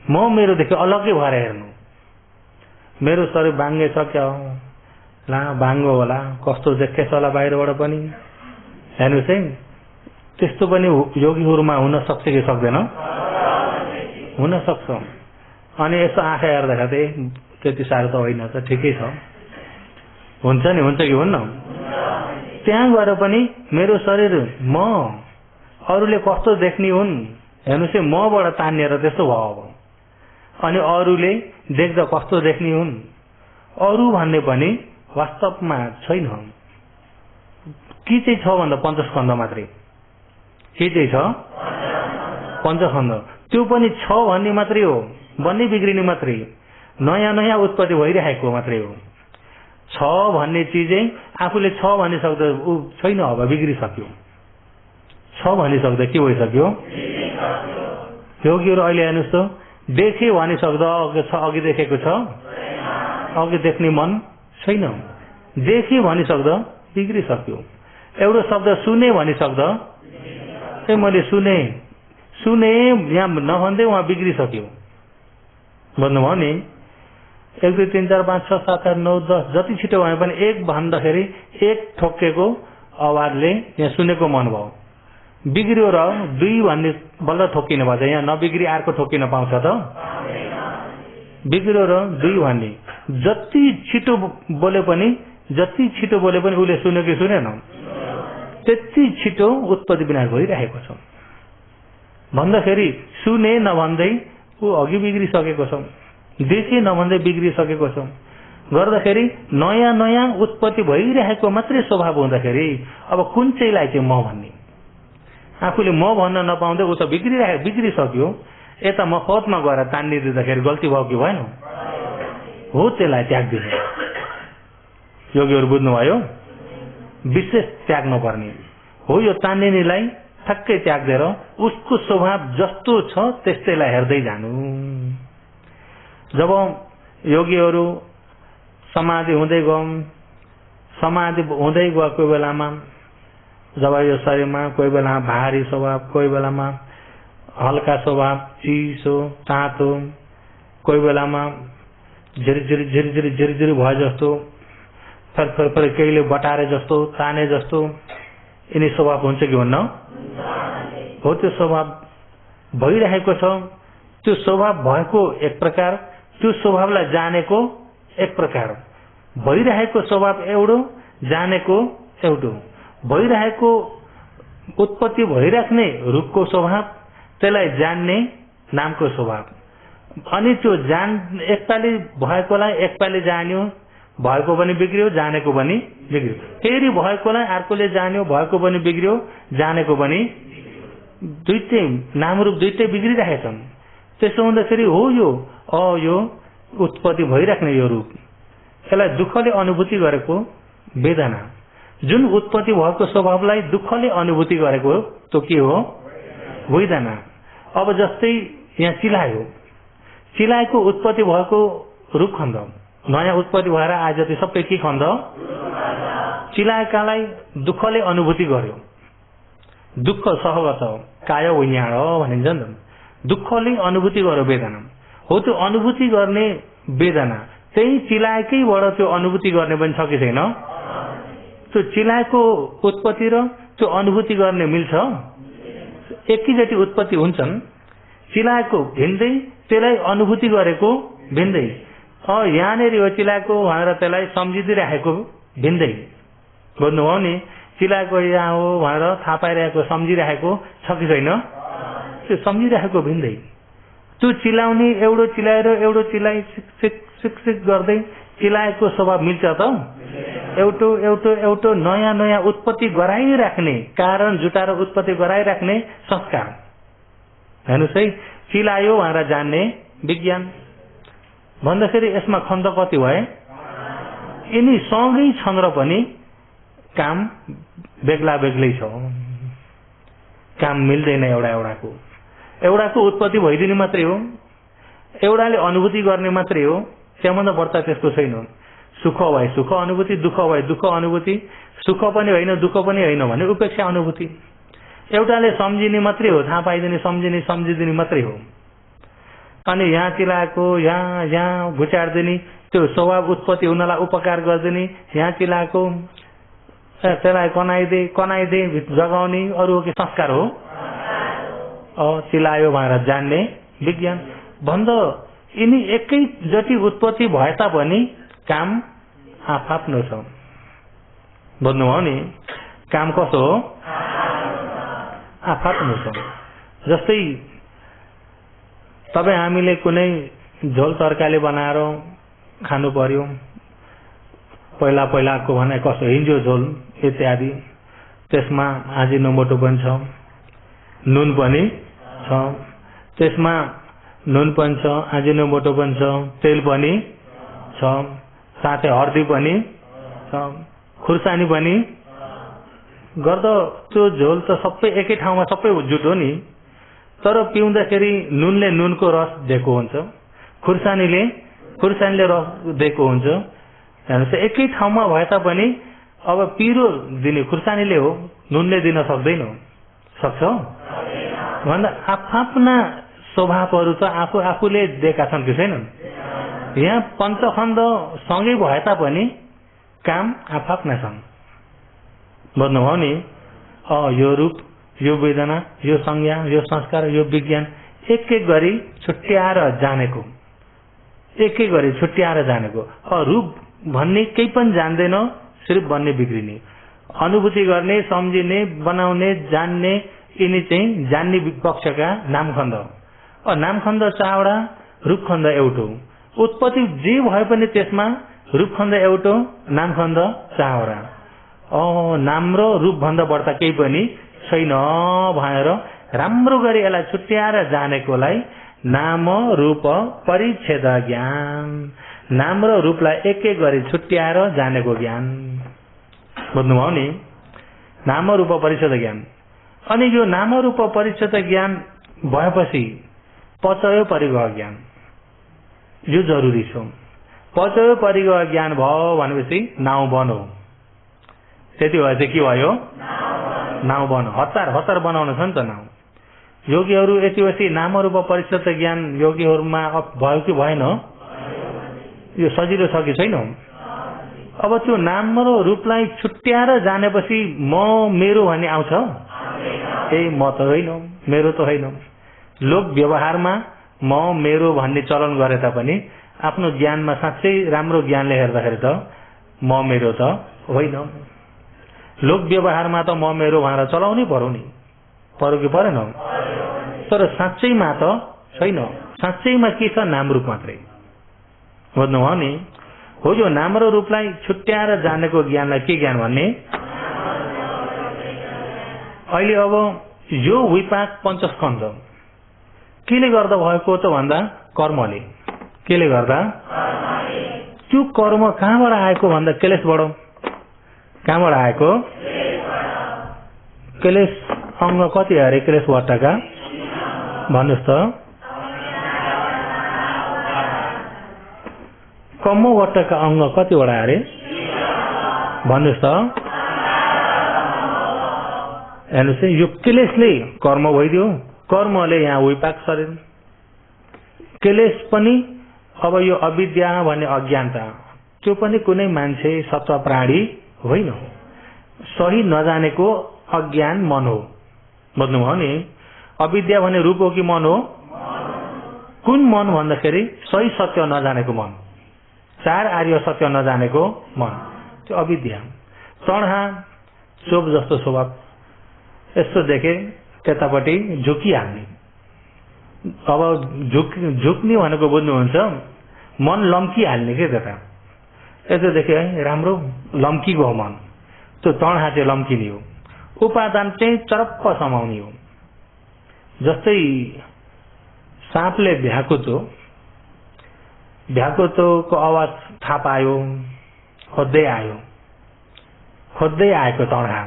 म मेरोदेखि अलग्गै भएर हेर्नु। मेरो शरीर बाङ्गेछ क्या ला, बाङ्गो होला, कस्तो देखेछ होला बाहिरबाट पनि, हेर्नुहोस् है। त्यस्तो पनि योगीहरूमा हुन सक्छ कि सक्दैन? हुन सक्छ। अनि यसो आँखा हेर्दाखेरि त्यति साह्रो त होइन त, ठिकै छ, हुन्छ नि, हुन्छ कि हुन्न? त्यहाँ गएर पनि मेरो शरीर म, अरूले कस्तो देख्ने हुन् हेर्नुहोस् है, मबाट तानिएर त्यस्तो भयो। अब अनि अरूले देख्दा कस्तो देख्ने हुन्, अरू भन्ने पनि वास्तवमा छैन। के चाहिँ छ भन्दा पञ्चस्कन्ध मात्रै। के चाहिँ छ? पञ्चस्कन्ध। त्यो पनि छ भन्ने मात्रै हो, बन्ने बिग्रिने मात्रै, नयाँ नयाँ उत्पत्ति भइरहेको मात्रै हो। छ भन्ने चिजै आफूले छ भनिसक्दा ऊ छैन, अब बिग्रिसक्यो। छ भनिसक्दा के भइसक्यो? योगीहरू अहिले हेर्नुहोस् त, देखे भनिसक्दा अघि देखेको छ, अघि देख्ने मन छैन। देखे भनिसक्दा बिग्रिसक्यो। एउटा शब्द सुने भनिसक्दा ए मैले सुने यहाँ नभन्दै उहाँ बिग्रिसक्यो। भन्नुभयो नि, 1 2 3 4 5 6 7 8 9 10 जति छिटो भए पनि एक भन्दाखेरि एक ठोकेको आवाजले यहाँ सुनेको मन भयो। बिग्रियो र 2 भन्ने बल्ल ठोकिनु पर्छ, यहाँ नबिग्री अर्को ठोकिन पाउँछ त? बिग्रियो र 2 भन्ने जति छिटो बोले पनि उसले सुन्यो कि सुनेन? त्यति छिटो उत्पत्ति विनाश भइरहेको छ। भन्दाखेरि सुने नभन्दै ऊ अघि बिग्रिसकेको छ, देखे नभन्दै बिग्रिसकेको छ। गर्दाखेरि नयाँ नयाँ उत्पत्ति भइरहेको मात्रै स्वभाव हुँदाखेरि अब कुन चाहिँलाई चाहिँ म भन्ने, आफूले म भन्न नपाउँदै ऊ त बिग्रिसक्यो। यता म खोतमा गएर तानिदिँदाखेरि गल्ती भयो कि भएन? हो, त्यसलाई त्याग दिनु। योगीहरू बुझ्नुभयो? विशेष त्याग्नु पर्ने हो। यो तानिनेलाई ठक्कै त्याग्देर उसको स्वभाव जस्तो छ त्यस्तैलाई हेर्दै जानु। जब योगीहरू समाधि हुँदै गएको बेलामा जब यो शरीरमा कोही बेला भारी स्वभाव, कोही बेलामा हल्का स्वभाव, चिसो तातो, कोही बेलामा झिरी भए जस्तो, फेरि केहीले बटारे जस्तो, ताने जस्तो, यिनी स्वभाव हुन्छ कि हुन्न? हो, त्यो स्वभाव भइरहेको छ। त्यो स्वभाव भएको एक प्रकार, त्यो स्वभावलाई जानेको एक प्रकार। भइरहेको स्वभाव एउटो, जानेको एउटो। भइरहेको उत्पत्ति भइराख्ने रूपको स्वभाव, त्यसलाई जान्ने नामको स्वभाव। अनि त्यो एकपालि भएकोलाई एकपालि जान्यो, भएको पनि बिग्रियो, जानेको पनि बिग्रियो। फेरि भएकोलाई अर्कोले जान्यो, भएको पनि बिग्रियो, जानेको पनि, दुईटै नाम रूप दुईटै बिग्रिरहेछन्। त्यसो हुँदाखेरि हो यो उत्पत्ति भइराख्ने यो रूप, यसलाई दुःखले अनुभूति गरेको वेदना। जुन उत्पत्ति भएको स्वभावलाई दुःखले अनुभूति गरेको त्यो के हो? वेदना। अब जस्तै यहाँ चिलाएको उत्पत्ति भएको रूप खण्ड, नयाँ उत्पत्ति भएर आए जति सबै के खण्ड? चिलाएकालाई दुःखले अनुभूति गर्यो। दुःख सहगत काय वैयाण भनिन्छ नि त। दुःखले अनुभूति गर्यो वेदना हो। त्यो अनुभूति गर्ने वेदना त्यही चिलाएकैबाट त्यो अनुभूति गर्ने पनि छ कि छैन? त्यो चिलाएको उत्पत्ति र त्यो अनुभूति गर्ने मिल्छ? एकैचोटि उत्पत्ति हुन्छन्। चिलाएको भिन्दै, त्यसलाई अनुभूति गरेको भिन्दै। यहाँनिर हो चिलाएको भनेर त्यसलाई सम्झिदिइराखेको भिन्दै। बुझ्नुभयो नि? चिलाएको यहाँ हो भनेर थाहा पाइरहेको सम्झिराखेको छ कि छैन? त्यो सम्झिराखेको भिन्दै। त्यो चिलाउने एउटो चिलाएर एउटो चिलाइ सिक गर्दै चिलाएको स्वभाव मिल्छ त? एउटो एउटो एउटो नयाँ नयाँ उत्पत्ति गराइराख्ने, कारण जुटाएर उत्पत्ति गराइराख्ने संस्कार। हेर्नुहोस् है, चिलायो भनेर जान्ने विज्ञान भन्दाखेरि यसमा खण्ड कति भए? यिनी सँगै छन् र पनि काम बेग्ला बेग्लै छ। काम मिल्दैन एउटाको उत्पत्ति भइदिने मात्रै हो, एउटाले अनुभूति गर्ने मात्रै हो। त्यहाँभन्दा बढ्ता त्यस्तो छैन। सुख भए सुख अनुभूति, दुःख भए दुःख अनुभूति, सुख पनि होइन दुःख पनि होइन भने उपेक्षा अनुभूति। एउटाले सम्झिने मात्रै हो, थाहा पाइदिने, सम्झिदिने मात्रै हो। अनि यहाँ चिलाएको, यहाँ घुचाडिदिने, त्यो स्वभाव उत्पत्ति हुनलाई उपकार गरिदिने, यहाँ चिलाएको त्यसलाई कनाइदे जगाउने अरू के संस्कार हो? चिलायो भनेर जान्ने विज्ञान भन्दा यिनी एकैचोटि उत्पत्ति भए तापनि काम आफआफ्नो छ। बुझ्नुभयो नि? काम कसो हो? आफआफ्नो छ। जस्तै तपाईँ हामीले कुनै झोल तरकारी बनाएर खानु पर्यो, पहिलाको भने कसो हिजो झोल इत्यादि, त्यसमा आजिनोमोटो पनि छ, नुन पनि छ, त्यसमा नुन पनि छ, आजिनोमोटो पनि छ, तेल पनि छ, साथै हर्दी पनि छ, खुर्सानी पनि गर्दा त्यो झोल त सबै एकै ठाउँमा सबै जुट्यो नि। तर पिउँदाखेरि नुनले नुनको रस दिएको हुन्छ, खुर्सानीले रस दिएको हुन्छ। हेर्नुहोस्, एकै ठाउँमा भए तापनि अब पिरो दिने खुर्सानीले हो, नुनले दिन सक्दैन? सक्छ? भन्दा आफ्ना स्वभावहरू त आफूले दिएका छन् कि छैनन्? यहाँ पञ्चखण्ड सँगै भए तापनि काम आफ्ना छन्। बुझ्नुभयो नि? यो रूप, यो वेदना, यो संज्ञा, यो संस्कार, यो विज्ञान एक एक गरी छुट्याएर जानेको, रूप भन्ने केही पनि जान्दैन, सिर्फ बन्ने बिग्रिने, अनुभूति गर्ने, सम्झिने, बनाउने, जान्ने, यिनी चाहिँ जान्ने पक्षका नामखण्ड। नामखण्ड चारवटा, रूपखण्ड एउटो। उत्पत्ति जे भए पनि त्यसमा रूपखण्ड एउटो, नामखण्ड चारवटा। नाम र रूप भन्दा बढ्ता केही पनि छैन भनेर राम्रो गरी यसलाई छुट्याएर जानेकोलाई नाम रूप परिच्छेद ज्ञान। नाम र रूपलाई एक एक गरी छुट्याएर जानेको ज्ञान। बुझ्नुभयो नि? नाम रूप परिच्छेद ज्ञान। अनि यो नाम रूप परिच्छेद ज्ञान भएपछि पचयो परिगह ज्ञान, यो जरुरी छ। पचयो परिगह ज्ञान भयो भनेपछि नाउँ बन हो। त्यति भए चाहिँ के भयो? नाउँ बन। हतार बनाउन छ नि त नाउँ। योगीहरू यति बेसी नाम रूप परिच्छेद ज्ञान योगीहरूमा भयो कि भएन? यो सजिलो छ कि छैन? अब त्यो नाम र रूपलाई छुट्याएर जानेपछि म मेरो भन्ने आउँछ? म त होइन, मेरो त होइन। लोक व्यवहारमा म मेरो भन्ने चलन गरे तापनि आफ्नो ज्ञानमा साँच्चै राम्रो ज्ञानले हेर्दाखेरि त म मेरो त होइन। लोक व्यवहारमा त म मेरो भनेर चलाउनै पर्यो नि, पर्यो कि परेन? तर साँच्चैमा त छैन। साँच्चैमा के छ? नाम रूप मात्रै। बुझ्नुभयो नि? हो, यो नाम र रूपलाई छुट्याएर जानेको ज्ञानलाई के ज्ञान भन्ने? अहिले अब यो विपाक पञ्चस्कन्ध केले गर्दा भएको त भन्दा कर्मले। केले गर्दा? त्यो कर्म कहाँबाट आएको भन्दा क्लेशबाट। कहाँबाट आएको? क्लेश अङ्ग कति अरे क्लेशवटका? भन्नुहोस् त। कम्मवटका अङ्ग कतिवटा अरे? भन्नुहोस् त। हेर्नुहोस् है, यो क्लेशले कर्म भइदियो, कर्मले यहाँ विपाक शरीर। क्लेश पनि अब यो अविद्या भन्ने अज्ञानता, त्यो पनि कुनै मान्छे सत्व प्राणी होइन, सही नजानेको अज्ञान मन हो। बुझ्नुभयो नि? अविद्या भन्ने रूप हो कि मन हो? कुन मन भन्दाखेरि सही सत्य नजानेको मन, चार आर्य सत्य नजानेको मन, त्यो अविद्या। तणहा चोप जस्तो स्वभाव, यस्तो देखे त्यतापट्टि झुकिहाल्ने। अब झुक्ने भनेको बुझ्नुहुन्छ, मन लम्किहाल्ने के त्यता। यस्तो देखे है राम्रो लम्किको मन, त्यो तणहा चाहिँ लम्किने हो। उपादान चाहिँ चरप्प समाउने हो। जस्तै साँपले भ्याकुतोको आवाज थाहा पायो, खोज्दै आयो, खोज्दै आएको तणहा,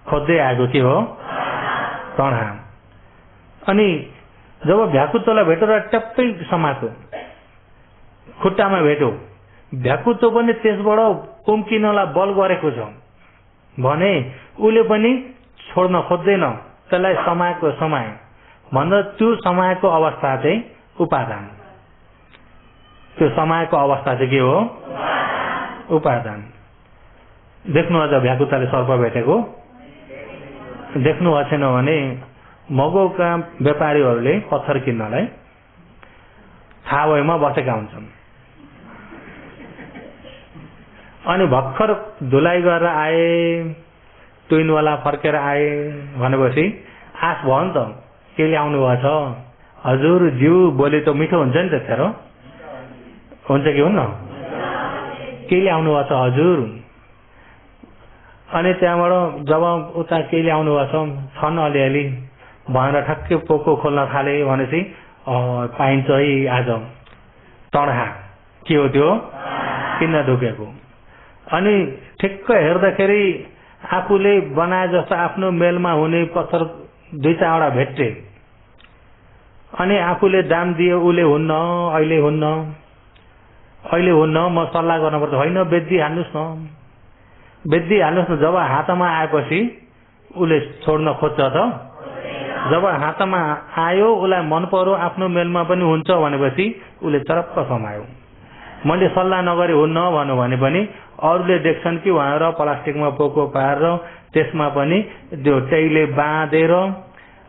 खोज्दै आएको के हो? तणहा। अनि जब भ्याकुतोलाई भेटेर ट्याप्पै समातो, खुट्टामा भेट्यो, भ्याकुतो पनि त्यसबाट उम्किनलाई बल गरेको छ भने उसले पनि छोड्न खोज्दैन, त्यसलाई समाएको समाए भन्दा त्यो समाएको अवस्था चाहिँ उपादान। त्यो समाएको अवस्था चाहिँ के हो? उपादान। देख्नु अझ भ्याकुताले सर्प भेटेको देख्नु छैन भने मगौका व्यापारीहरूले पत्थर किन्नलाई छावैमा बसेका हुन्छन्। अनि भर्खर धुलाइ गरेर आए, टुइनवाला फर्केर आए भनेपछि आश भयो नि त, के ल्याउनु भएको छ? हजुर जिउ बोले त मिठो हुन्छ नि त्यतिखेर, हुन्छ कि हुन्न? के ल्याउनु भएको छ हजुर? अनि त्यहाँबाट जब उता के ल्याउनु भएको छन् अलिअलि भनेर ठक्कै पोको खोल्न थाले भनेपछि पाइन्छ है आज। तणहा के हो त्यो? किन ढुकेको। अनि ठिक्क हेर्दाखेरि आफूले बनाए जस्तो आफ्नो मेलमा हुने पत्थर दुई चारवटा भेट्टे, अनि आफूले दाम दियो, उसले हुन्न, अहिले हुन्न, अहिले हुन्न, म सल्लाह गर्नुपर्छ। होइन बेच्दी हाल्नुहोस् न, बेच्दी हाल्नुहोस् न। जब हातमा आएपछि उसले छोड्न खोज्छ त, जब हातमा आयो, उसलाई मन पर्यो, आफ्नो मेलमा पनि हुन्छ भनेपछि उसले चरप्प समायो। मैले सल्लाह नगरे हुन्न भन्नु भने पनि अरूले देख्छन् कि भनेर प्लास्टिकमा पोको पारेर त्यसमा पनि त्यो टैले बाँधेर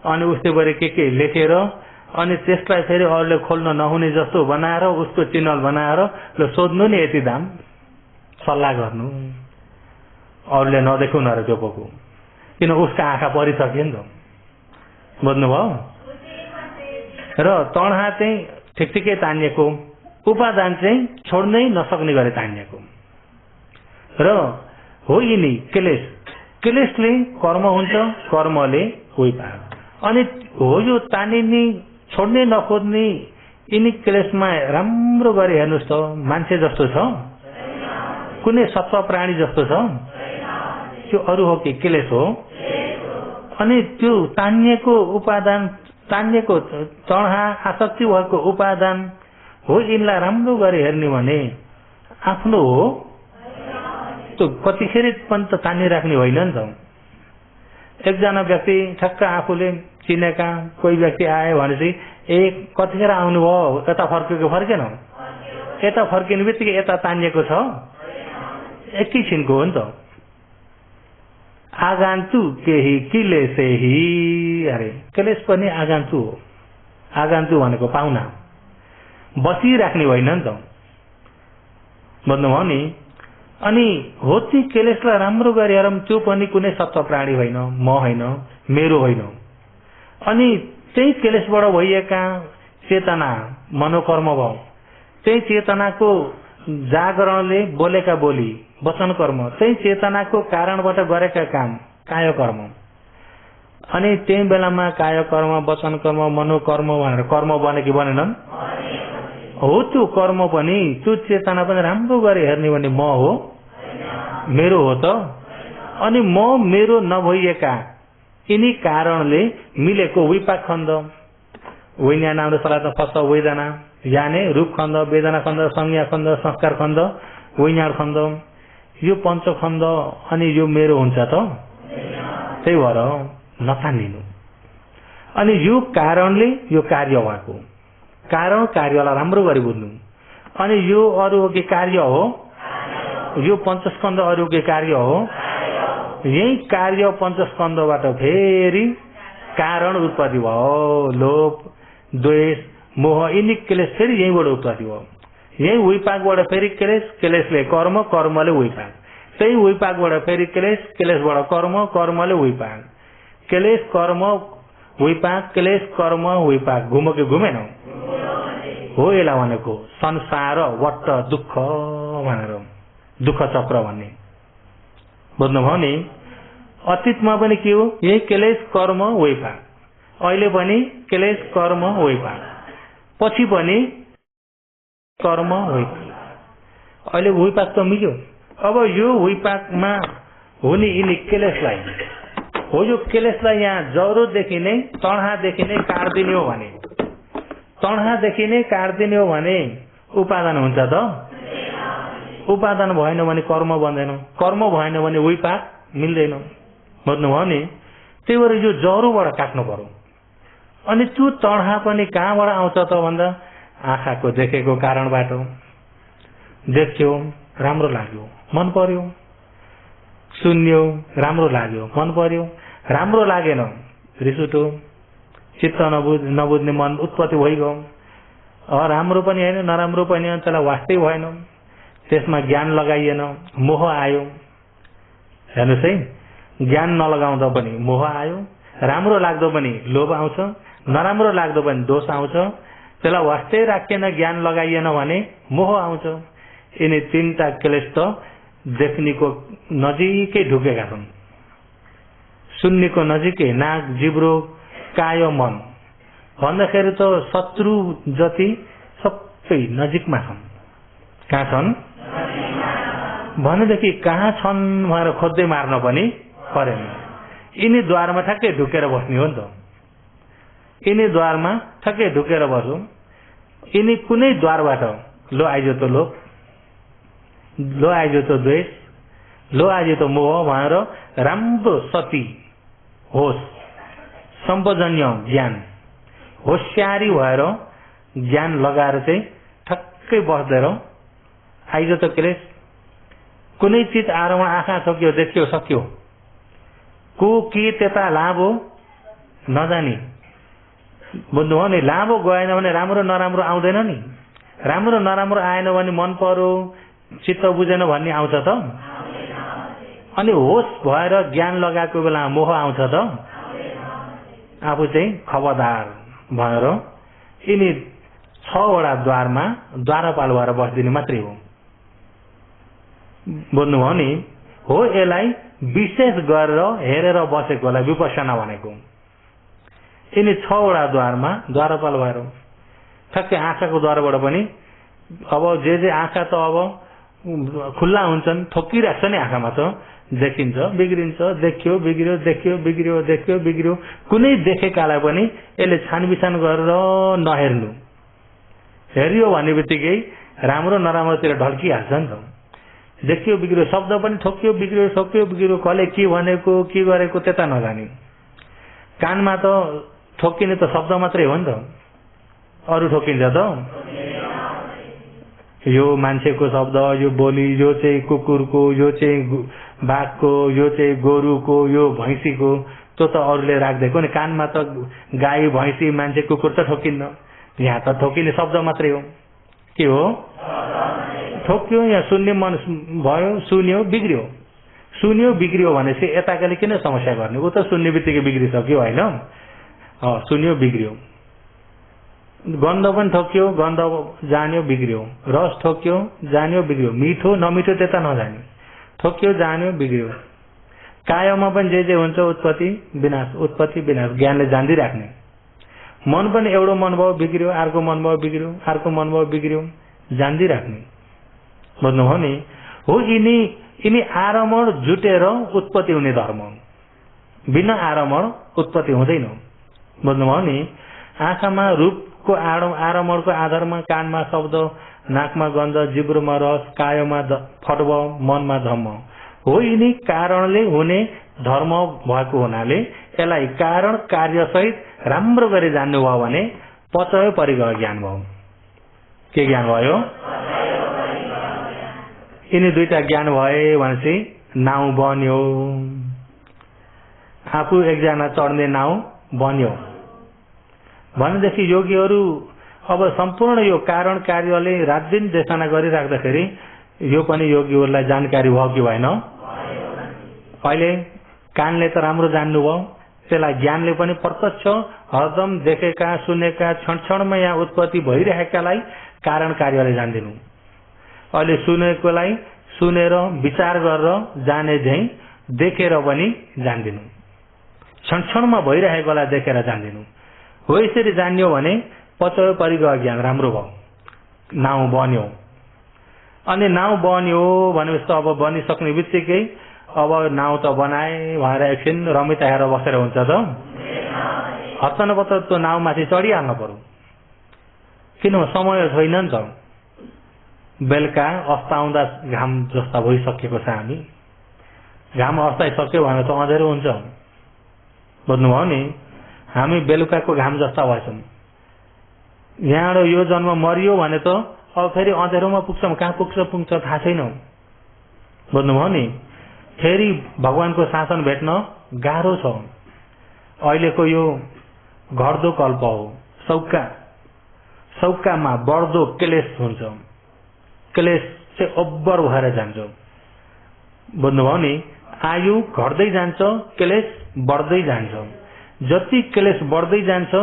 अनि उसले गरे के लेखेर अनि त्यसलाई फेरि अरूले खोल्न नहुने जस्तो बनाएर उसको चिनल बनाएर ल सोध्नु नि यति दाम, सल्लाह गर्नु, अरूले नदेखुन् अरे त्यो पोको, किन उसका आँखा परिसक्यो नि त। बुझ्नुभयो? र तणहा चाहिँ ठिकठिकै तानिएको, उपादान चाहिँ छोड्नै नसक्ने गरी तानिएको। र हो यिनी क्लेश, क्लेशले कर्म हुन्छ, कर्मले विपाक। अनि हो यो तानिने छोड्नै नखोज्ने यिनी क्लेशमा राम्रो गरी हेर्नुहोस् त, मान्छे जस्तो छ? कुनै सत्व प्राणी जस्तो छ? त्यो अरू हो कि क्लेश हो? अनि त्यो तानिएको उपादान, तानिएको तणहा आसक्ति भएको उपादान हो, यिनलाई राम्रो गरी हेर्ने भने आफ्नो हो। त्यो कतिखेर पनि त तानिराख्ने होइन नि त। एकजना व्यक्ति ठक्क आफूले चिनेका कोही व्यक्ति आए भनेपछि कतिखेर आउनुभयो, यता फर्केको फर्केन, यता फर्किने बित्तिकै यता तानिएको छ, एकैछिनको हो नि त। आगान्तु केही क्लेशेहि, अरे क्लेश पनि आगान्तु हो। आगान्तु भनेको पाहुना, बसिराख्ने होइन नि त। बुझ्नुभयो नि? अनि हो ती क्लेशलाई राम्रो गरी हेरौँ, त्यो पनि कुनै सत्व प्राणी होइन, म होइन, मेरो होइन। अनि त्यही क्लेशबाट भइएका चेतना मनोकर्म भयो, त्यही चेतनाको जागरणले बोलेका बोली वचन कर्म, त्यही चेतनाको कारणबाट गरेका काम काय कर्म। अनि त्यही बेलामा काय कर्म, वचन कर्म, मनोकर्म भनेर कर्म बने कि बनेनन्? हो त्यो कर्म पनि, त्यो चेतना पनि राम्रो गरी हेर्ने भने म हो, मेरो हो त। अनि म मेरो नभइएका यिनी कारणले मिलेको विपाक खण्ड, वैन्या नाम सलातमा फस्छ वेदना, याने रूप खण्ड, वेदना खण्ड, संज्ञा खण्ड, संस्कार खण्ड, वैन्याण खण्ड, यो पञ्च खण्ड। अनि यो मेरो हुन्छ त, त्यही भएर नतानिनु। अनि यो कारणले यो कार्य भएको, कारण कार्यलाई राम्रो गरी बुझ्नु। अनि यो अरू के कार्य हो, यो पञ्चस्कन्ध अरू के कार्य हो। यही कार्य पञ्चस्कन्धबाट फेरि कारण उत्पत्ति भयो, लोभ द्वेष मोह, यिनी क्लेश फेरि यहीँबाट उत्पत्ति भयो। यही विपाकबाट फेरि क्लेश, क्लेशले कर्म, कर्मले विपाक, त्यही विपाकबाट फेरि क्लेश, क्लेशबाट कर्म, कर्मले विपाक, क्लेश कर्म विपाक, क्लेश कर्म विपाक, घुमो कि घुमेन हो। यसलाई भनेको संसार वट्ट दुःख भनेर, दुःख चक्र भन्ने बुझ्नुभयो नि। अतीतमा पनि के हो, यही क्लेश कर्म विपाक, अहिले पनि क्लेश कर्म विपाक, पछि पनि कर्म विपाक। अहिले विपाक त मिल्यो। अब यो विपाकमा हुने यिनी क्लेशलाई हो, यो क्लेशलाई यहाँ जरोदेखि नै तणहादेखि नै काट्दिने हो भने, तणहादेखि नै काट्दिने हो भने उपादान हुन्छ त? उपादान भएन भने कर्म बन्दैन, कर्म भएन भने विपाक मिल्दैन। बुझ्नुभयो नि। त्यही भएर यो जरोबाट काट्नु पर्यो। अनि त्यो तणहा पनि कहाँबाट आउँछ त भन्दा आँखाको देखेको कारणबाट। देख्यो राम्रो लाग्यो मन पर्यो, सुन्यो राम्रो लाग्यो मन पर्यो, राम्रो लागेन रिस उठ्यो, चित्त नबुझ्ने मन उत्पत्ति भइगयो। राम्रो पनि होइन नराम्रो पनि होइन, त्यसलाई वास्तै भएन, त्यसमा ज्ञान लगाइएन, मोह आयो। हेर्नुहोस् है, ज्ञान नलगाउँदा पनि मोह आयो, राम्रो लाग्दो पनि लोभ आउँछ, नराम्रो लाग्दो पनि दोष आउँछ। त्यसलाई वास्तै राखिएन, ज्ञान लगाइएन भने मोह आउँछ। यिनी तीनटा क्लेश त देख्नेको नजिकै ढुकेका छन्, सुन्नेको नजिकै, नाक जिब्रो काय मन भन्दाखेरि त शत्रु जति सबै नजिकमा छन्। कहाँ छन् भनेदेखि कहाँ छन् भनेर खोज्दै मार्न पनि परेन। यिनी द्वारमा ठ्याक्कै ढुकेर बस्ने हो नि त। यिनी द्वारमा ठ्याक्कै ढुकेर बसौँ। यिनी कुनै द्वारबाट लो आइज त लोभ, लो आइज त द्वेष, लो आइज त मोह भनेर राम्रो सती होस सम्पजन्य ज्ञान होसियारी भएर ज्ञान लगाएर चाहिँ ठक्कै बस्दै रह। आइज त क्लेश, कुनै चिज आरोमा आँखा सक्यो देखियो सक्यो, को के त्यता लाभ हो नजानी। बुझ्नुभयो नि। लाभ गएन भने राम्रो नराम्रो आउँदैन नि, राम्रो नराम्रो आएन भने मन पर्यो चित्त बुझेन भन्ने आउँछ त? अनि होस भएर ज्ञान लगाएको बेला मोह आउँछ त? आफू चाहिँ खबरदार भनेर यिनी 6वटा द्वारमा द्वारपाल भएर बस्दिने मात्रै हो। बुझ्नुभयो नि। हो, यसलाई विशेष गरेर हेरेर बसेकोलाई विपश्यना भनेको। यिनी 6वटा द्वारमा द्वारपाल भएर ठ्याक्कै आँखाको द्वारबाट पनि अब जे आँखा त अब खुल्ला हुन्छन्, ठोकिराख्छ नि आँखामा त, देखिन्छ बिग्रिन्छ, देखियो बिग्रियो, देखियो बिग्रियो, देखियो बिग्रियो। कुनै देखेकालाई पनि यसले छानबिछान गरेर नहेर्नु। हेरियो भन्ने बित्तिकै राम्रो नराम्रोतिर ढल्किहाल्छ नि त। देखियो बिग्रियो शब्द पनि ठोकियो बिग्रियो, ठोकियो बिग्रियो, कसले के भनेको के गरेको त्यता नजाने। कानमा त ठोकिने त शब्द मात्रै हो नि त, अरू ठोकिन्छ त? यो मान्छेको शब्द, यो बोली, यो चाहिँ कुकुरको, यो चाहिँ बाघको, यो चाहिँ गोरुको, यो भैँसीको, त्यो त अरूले राखिदिएको नि। कानमा त गाई भैँसी मान्छे कुकुर त ठोकिन्न, यहाँ त ठोकिने शब्द मात्रै हो। के हो? ठोक्यो, यहाँ सुन्ने मन भयो, सुन्यो बिग्रियो, सुन्यो बिग्रियो भनेपछि यताकाले किन समस्या गर्ने? ऊ त सुन्ने बित्तिकै बिग्रिसक्यो होइन? सुन्यो बिग्रियो। गन्ध पनि ठोक्यो, गन्ध जान्यो बिग्रियो, रस ठोक्यो जान्यो बिग्रियो, मिठो नमिठो त्यता नजाने, ठोक्यो जान्यो बिग्रियो। कायमा पनि जे हुन्छ उत्पत्ति विनाश, उत्पत्ति विनाश ज्ञानले जान्दिराख्ने। मन पनि एउटा मन भयो बिग्रियो, अर्को मन भयो बिग्रियो, अर्को मन भयो बिग्रियो, जान्दिराख्ने। बुझ्नुभयो नि। हो, यिनी आरमण जुटेर उत्पत्ति हुने धर्म, बिना आरमण उत्पत्ति हुँदैन। बुझ्नुभयो नि। आँखामा रूपको आरमणको आधारमा, कानमा शब्द, नाकमा गन्ध, जिब्रोमा रस, कायमा फटब, मनमा धम्म हो। यिनी कारणले हुने धर्म भएको हुनाले यसलाई कारण कार्य सहित राम्रो गरी जान्नु भयो भने पचय परिगह ज्ञान भयो। के ज्ञान भयो? यिनी दुईटा ज्ञान भए भनेपछि नाउ बन्यो। आफू एकजना चढ्ने नाउ बन्यो भनेदेखि योगीहरू अब सम्पूर्ण यो कारण कार्यले रात दिन देशना गरिराख्दाखेरि यो पनि योगीहरूलाई जानकारी भयो कि भएन? अहिले कानले त राम्रो जान्नु भयो, त्यसलाई ज्ञानले पनि प्रत्यक्ष हरदम देखेका सुनेका क्षण क्षणमा यहाँ उत्पत्ति भइरहेकालाई कारण कार्यले जान्दिनु। अहिले सुनेकोलाई सुनेर विचार गरेर जाने झै देखेर पनि जान्दिनु। क्षण क्षणमा भइरहेकोलाई देखेर जान्दिनु। हो यसरी जान्यो भने पचय परिगह ज्ञान राम्रो भयो, नाउ बन्यो। अनि नाउ बन्यो भनेपछि त अब बनिसक्ने बित्तिकै अब नाउ त बनाए भनेर एकछिन रमिता हेरेर बसेर हुन्छ त? हत्तनपत्त त्यो नाउमाथि चढिहाल्नु पर्यो, किनभने समय छैन नि त। बेलुका अस्ताउँदा घाम जस्ता भइसकेको छ, हामी घाम अस्ताइसक्यो भने त अँधेरो हुन्छ। बुझ्नुभयो नि? हामी बेलुकाको घाम जस्ता भएछौँ। यहाँबाट यो जन्म मरियो भने त अब फेरि अँधेरोमा पुग्छौँ, कहाँ पुग्छ थाहा छैन। बुझ्नुभयो नि? फेरि भगवानको शासन भेट्न गाह्रो छ। अहिलेको यो घट्दो कल्प हो, सौकामा बढ्दो क्लेश हुन्छ, क्लेश चाहिँ अब्बर भएर जान्छ। बुझ्नुभयो नि? आयु घट्दै जान्छ, क्लेश बढ्दै जान्छ। जति क्लेश बढ्दै जान्छ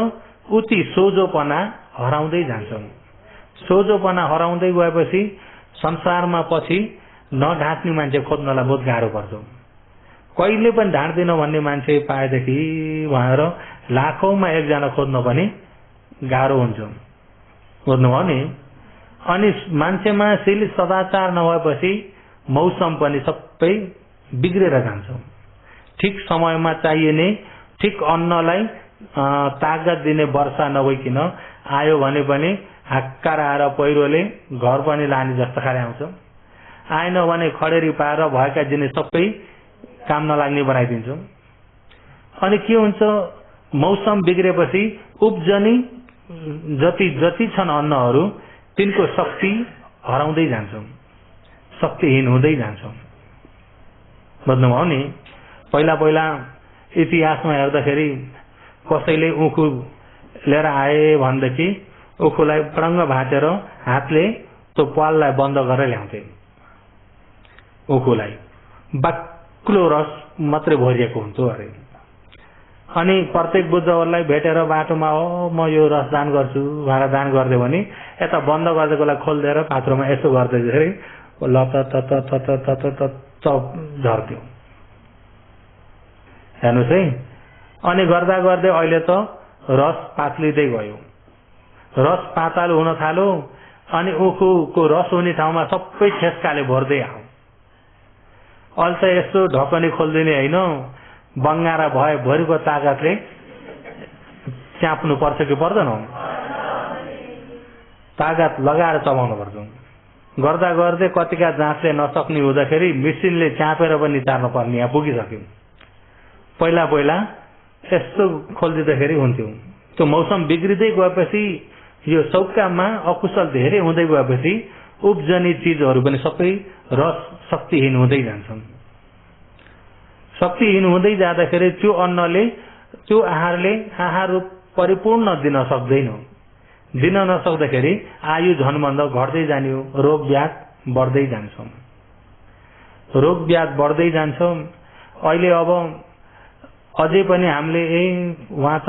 उति सोझोपना हराउँदै जान्छ। सोझोपना हराउँदै गएपछि संसारमा पछि नढाँट्ने मान्छे खोज्नलाई बहुत गाह्रो पर्छ। कहिले पनि ढाँट्दैन भन्ने मान्छे पाएदेखि भनेर लाखौंमा एकजना खोज्न पनि गाह्रो हुन्छ। बुझ्नुभयो नि? अनि मान्छेमा शील सदाचार नभएपछि मौसम पनि सबै बिग्रेर जान्छ। ठिक समयमा चाहिने ठिक अन्नलाई ताकत दिने वर्षा नभइकन आयो भने पनि हाक्कार आएर पहिरोले घर पनि लाने जस्तो खाले आउँछ। आएन भने खडेरी पाएर भएका जिनिस सबै काम नलाग्ने बनाइदिन्छ। अनि के हुन्छ? मौसम बिग्रेपछि उब्जनी जति छन् अन्नहरू तिनको शक्ति हराउँदै जान्छ, शक्तिहीन हुँदै जान्छ। बुझ्नुभयो नि? पहिला इतिहासमा हेर्दाखेरि कसैले उखु लिएर आए भनेदेखि उखुलाई प्रङ्ग भाँचेर हातले त्यो पाललाई बन्द गरेर ल्याउँथे। उखुलाई बाक्लो रस मात्रै भरिएको हुन्थ्यो अरे। अनि प्रत्येक बुद्धहरूलाई भेटेर बाटोमा हो म यो रस दान गर्छु भनेर दान गरिदियो भने यता बन्द गरिदिएकोलाई खोलिदिएर पात्रोमा यसो गर्दाखेरि लत झर्थ्यो। हेर्नुहोस् है। अनि गर्दा गर्दै अहिले त रस पातलिँदै गयो, रस पातलो हुन थाल्यो। अनि उखुको रस हुने ठाउँमा सबै छेस्काले भर्दै आयो। अहिले त यस्तो ढकनी खोलिदिने होइन, बङ्गारा भए भरिको ताकतले च्याप्नु पर्छ कि पर्दैन? ताकत लगाएर चबाउनु पर्छ। गर्दा गर्दै कतिका जाँचले नसक्ने हुँदाखेरि मेसिनले च्यापेर पनि निचार्नु पर्ने यहाँ पुगिसक्यो। पहिला यस्तो खोलिदिँदाखेरि हुन्थ्यो। त्यो मौसम बिग्रिँदै गएपछि यो सौकामा अकुशल धेरै हुँदै गएपछि उब्जनी चिजहरू पनि सबै रस शक्तिहीन हुँदै जान्छन्। शक्तिहीन हुँदै जाँदाखेरि त्यो अन्नले त्यो आहारले आहार परिपूर्ण दिन सक्दैन। दिन नसक्दाखेरि आयु झनभन्दा घट्दै जाने, रोग व्याध बढ्दै जान्छ, रोग व्याध बढ्दै जान्छ। अहिले अब अझै पनि हामीले उहाँ त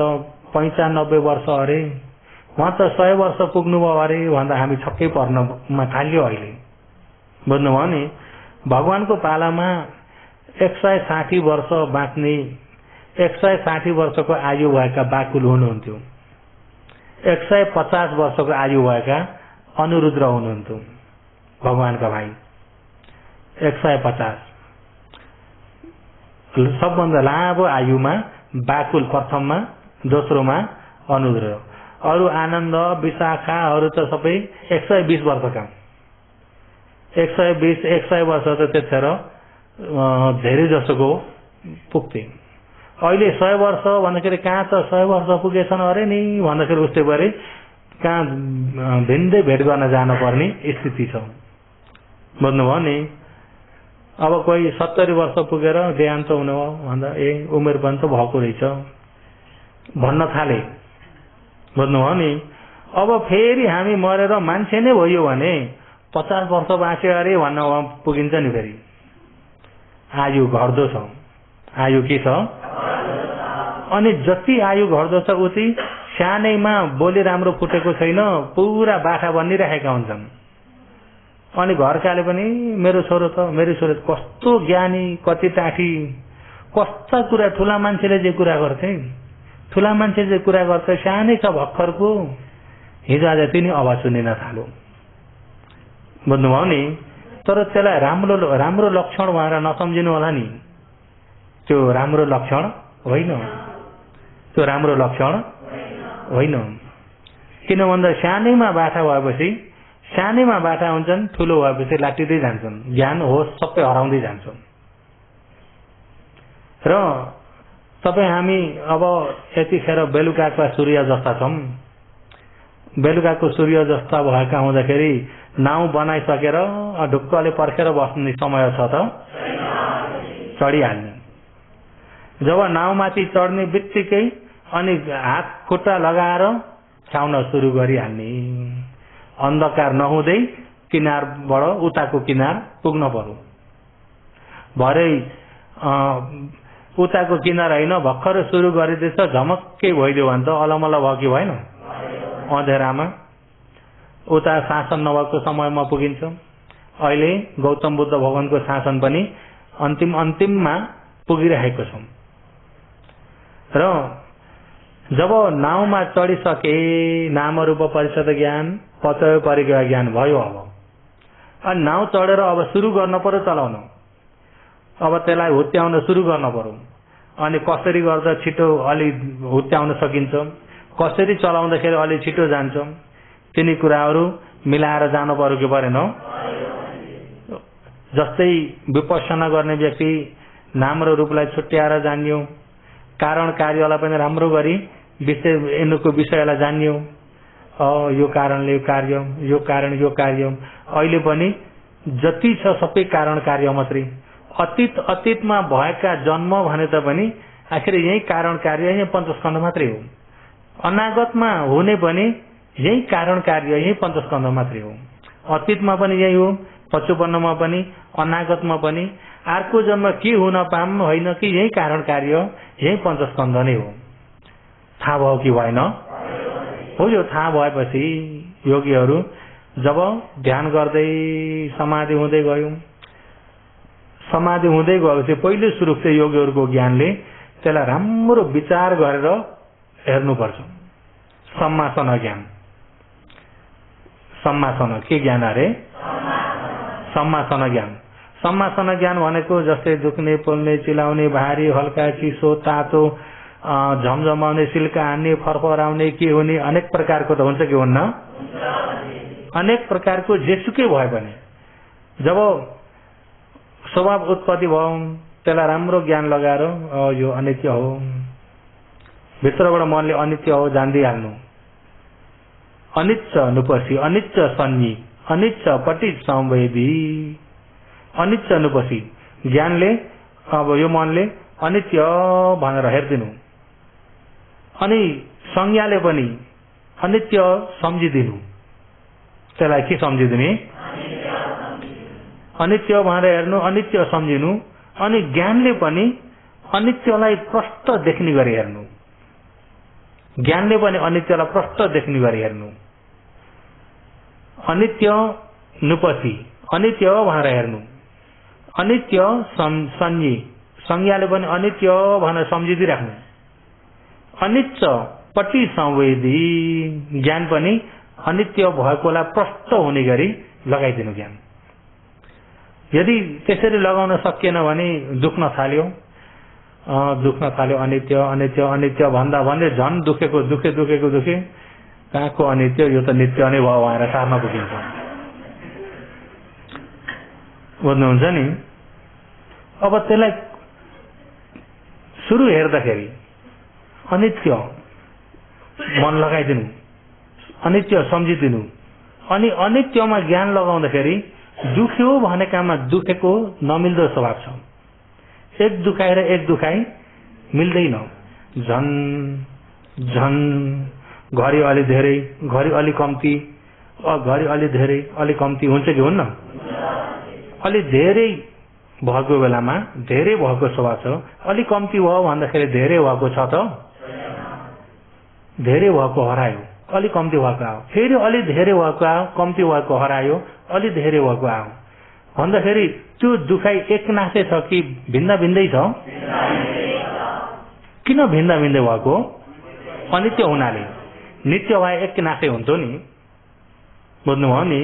95 वर्ष अरे, उहाँ त 100 वर्ष पुग्नुभयो अरे भन्दा हामी छक्कै पर्नमा थाल्यो अहिले। बुझ्नुभयो नि? भगवानको पालामा 160 वर्ष बाँच्ने, 160 वर्षको आयु भएका बाकुल हुनुहुन्थ्यो। 150 वर्षको आयु भएका अनुरुद्र हुनुहुन्थ्यो, भगवानका भाइ। 150 सबभन्दा लामो आयुमा बाकुल प्रथममा, दोस्रोमा अनुरुद्र। अरू आनन्द विशाखाहरू त सबै 120 वर्षका। 120-100 वर्ष त त्यतिखेर धेरै जसोको पुग्थे। अहिले 100 वर्ष भन्दाखेरि कहाँ त 100 वर्ष पुगेछन् अरे नि भन्दाखेरि उस्तै गरे कहाँ भिन्दै भेट गर्न जानुपर्ने स्थिति छ। बुझ्नुभयो नि। अब कोही 70 वर्ष पुगेर देहान्त हुनुभयो भन्दा उमेर पनि त भएको रहेछ भन्न थाले। बुझ्नुभयो नि। अब फेरि हामी मरेर मान्छे नै भयो भने 50 वर्ष बाँचे अरे भन्न पुगिन्छ नि। फेरि आयु घट्दो छ। आयु के छ? अनि जति आयु घट्दो छ उति सानैमा बोली राम्रो फुटेको छैन पुरा बाठा बनिरहेका हुन्छन्। अनि घरकाले पनि मेरो छोरो त मेरो छोरो कस्तो ज्ञानी कति टाठी कस्ता कुरा ठुला मान्छेले जे कुरा गर्थे ठुला मान्छे जे कुरा गर्छ सानै छ भर्खरको हिजो आज तिनी आवाज सुनिन थाल्यो। बुझ्नुभयो नि। तर त्यसलाई राम्रो लक्षण भएर नसम्झिनु होला नि। त्यो राम्रो लक्षण होइन। त्यो राम्रो लक्षण होइन। किन भन्दा सानैमा बाठा भएपछि सानैमा बाठा हुन्छन् ठुलो भएपछि लाटिँदै जान्छन् ज्ञान होस् सबै हराउँदै जान्छन्। र तपाईँ हामी अब यतिखेर बेलुकाका सूर्य जस्ता छौँ। बेलुकाको सूर्य जस्ता भएका हुँदाखेरि नाउ बनाइसकेर ढुक्कले पर्खेर बस्ने समय छ त चढिहाल्ने। जब नाउमाथि चढ्ने बित्तिकै अनि हात खुट्टा लगाएर छाउन सुरु गरिहाल्ने। अन्धकार नहुँदै किनारबाट उताको किनार पुग्न पर्यो। भरे उताको किनार होइन भर्खर सुरु गरिदिएछ झमक्कै भइदियो भने त अलमल भयो कि भएन? अँधेरामा उता शासन नभएको समयमा पुगिन्छ। अहिले गौतम बुद्ध भगवानको शासन पनि अन्तिममा पुगिरहेको छ। र जब नाउमा चढिसके नाम रूप परिषद ज्ञान पचय परिग्रह ज्ञान भयो। अब नाउ चढेर अब सुरु गर्न पर्यो चलाउन। अब त्यसलाई हुत्याउन सुरु गर्न पर्यो। अनि कसरी गर्दा छिटो अलि हुत्याउन सकिन्छ कसरी चलाउँदाखेरि अलि छिटो जान्छ तिनी कुराहरू मिलाएर जानु पर्यो कि परेन? जस्तै विपස්සना गर्ने व्यक्ति नाम र रूपलाई छुट्याएर जान्यो कारण कार्यलाई पनि राम्रो गरी यिनको विषयलाई जान्यो। यो कारणले यो कार्य यो कारण यो कार्य अहिले पनि जति छ सबै कारण कार्य मात्रै। अतीतमा भएका जन्म भने पनि आखिर यही कारण कार्य यही पञ्चस्कन्ध मात्रै हो। अनागतमा हुने पनि यही कारण कार्य यही पञ्चस्कन्ध मात्रै हो। अतीतमा पनि यही हो पछुपन्नमा पनि अनागतमा पनि अर्को जन्म के हुन पाम होइन कि यही कारण कार्य यही पञ्चस्कन्ध नै हो। थाहा भयो कि भएन? हो। यो थाहा भएपछि योगीहरू जब ध्यान गर्दै समाधि हुँदै गयो समाधि पहिलो सुरु चाहिँ योगीहरूको ज्ञानले त्यसलाई राम्रो विचार गरेर हेर्नुपर्छ। सम्मासन ज्ञान। सम्मासन के ज्ञान अरे? सम्मासन ज्ञान। सम्मासन ज्ञान भनेको जस्तै दुख्ने पोल्ने चिलाउने भारी हल्का चिसो तातो झमझमाउने सिल्का हान्ने फरफराउने के हुने अनेक प्रकारको त हुन्छ कि हुन्न? अनेक प्रकारको जेसुकै भए पनि जब स्वभाव उत्पत्ति भयो त्यसलाई राम्रो ज्ञान लगाएर यो अनित्य हो भित्रबाट मनले अनित्य हो जान्दै हाल्नु। अनिच्छ नुपसी अनिच्छ सन्नी अनिच्छ पटि संवेदी अनिच्छ नुपसी ज्ञानले अब यो मनले अनित्य भनेर हेरिदिनु अनि संज्ञाले पनि अनित्य सम्झिदिनु। त्यसलाई के सम्झिदिने? अनित्य भनेर हेर्नु अनित्य सम्झिनु अनि ज्ञानले पनि अनित्यलाई प्रष्ट देख्ने गरी हेर्नु। ज्ञानले पनि अनित्यलाई प्रष्ट देख्ने गरी हेर्नु। अनित्य नुपसी अनित्य भनेर हेर्नु अनित्य संज्ञी संज्ञाले पनि अनित्य भनेर सम्झिदिराख्नु। अनिच्छ पट्टि संवेदी ज्ञान पनि अनित्य भएकोलाई प्रष्ट हुने गरी लगाइदिनु ज्ञान। यदि त्यसरी लगाउन सकिएन भने दुख्न थाल्यो अनित्य अनित्य अनित्य भन्दा भन्दै झन् दुखे कहाँको अनित्य यो त नित्य नै भयो भनेर सार्न पुगिन्छ। बुझ्नुहुन्छ नि? अब त्यसलाई सुरु हेर्दाखेरि अनित्य मन लगाइदिनु, अनित्य सम्झिदिनु, अनि अनित्यमा ज्ञान लगाउँदाखेरि दुख्यो भनेकामा दुखेको नमिल्दो स्वभाव छ। एक दुखाइ र एक दुखाइ मिल्दैन, झन झन घरि अलि धेरै, घरि अलि कम्ती, घरि अलि धेरै, अलि कम्ती हुन्छ कि हुन्न? अलि धेरै भएको बेलामा धेरै भएको स्वभाव छ, अलि कम्ती भयो भन्दाखेरि धेरै भएको छ त? धेरै भएको हरायो, अलि कम्ती भएको आयो, फेरि अलि धेरै भएको आयो, कम्ती भएको हरायो, अलि धेरै भएको आयो भन्दाखेरि त्यो दुखाइ एकनासै छ कि भिन्न भिन्दै छ? किन भिन्न भिन्दै भएको? अनित्य हुनाले। नित्य भए एकनासै हुन्थ्यो नि, बुझ्नुभयो नि?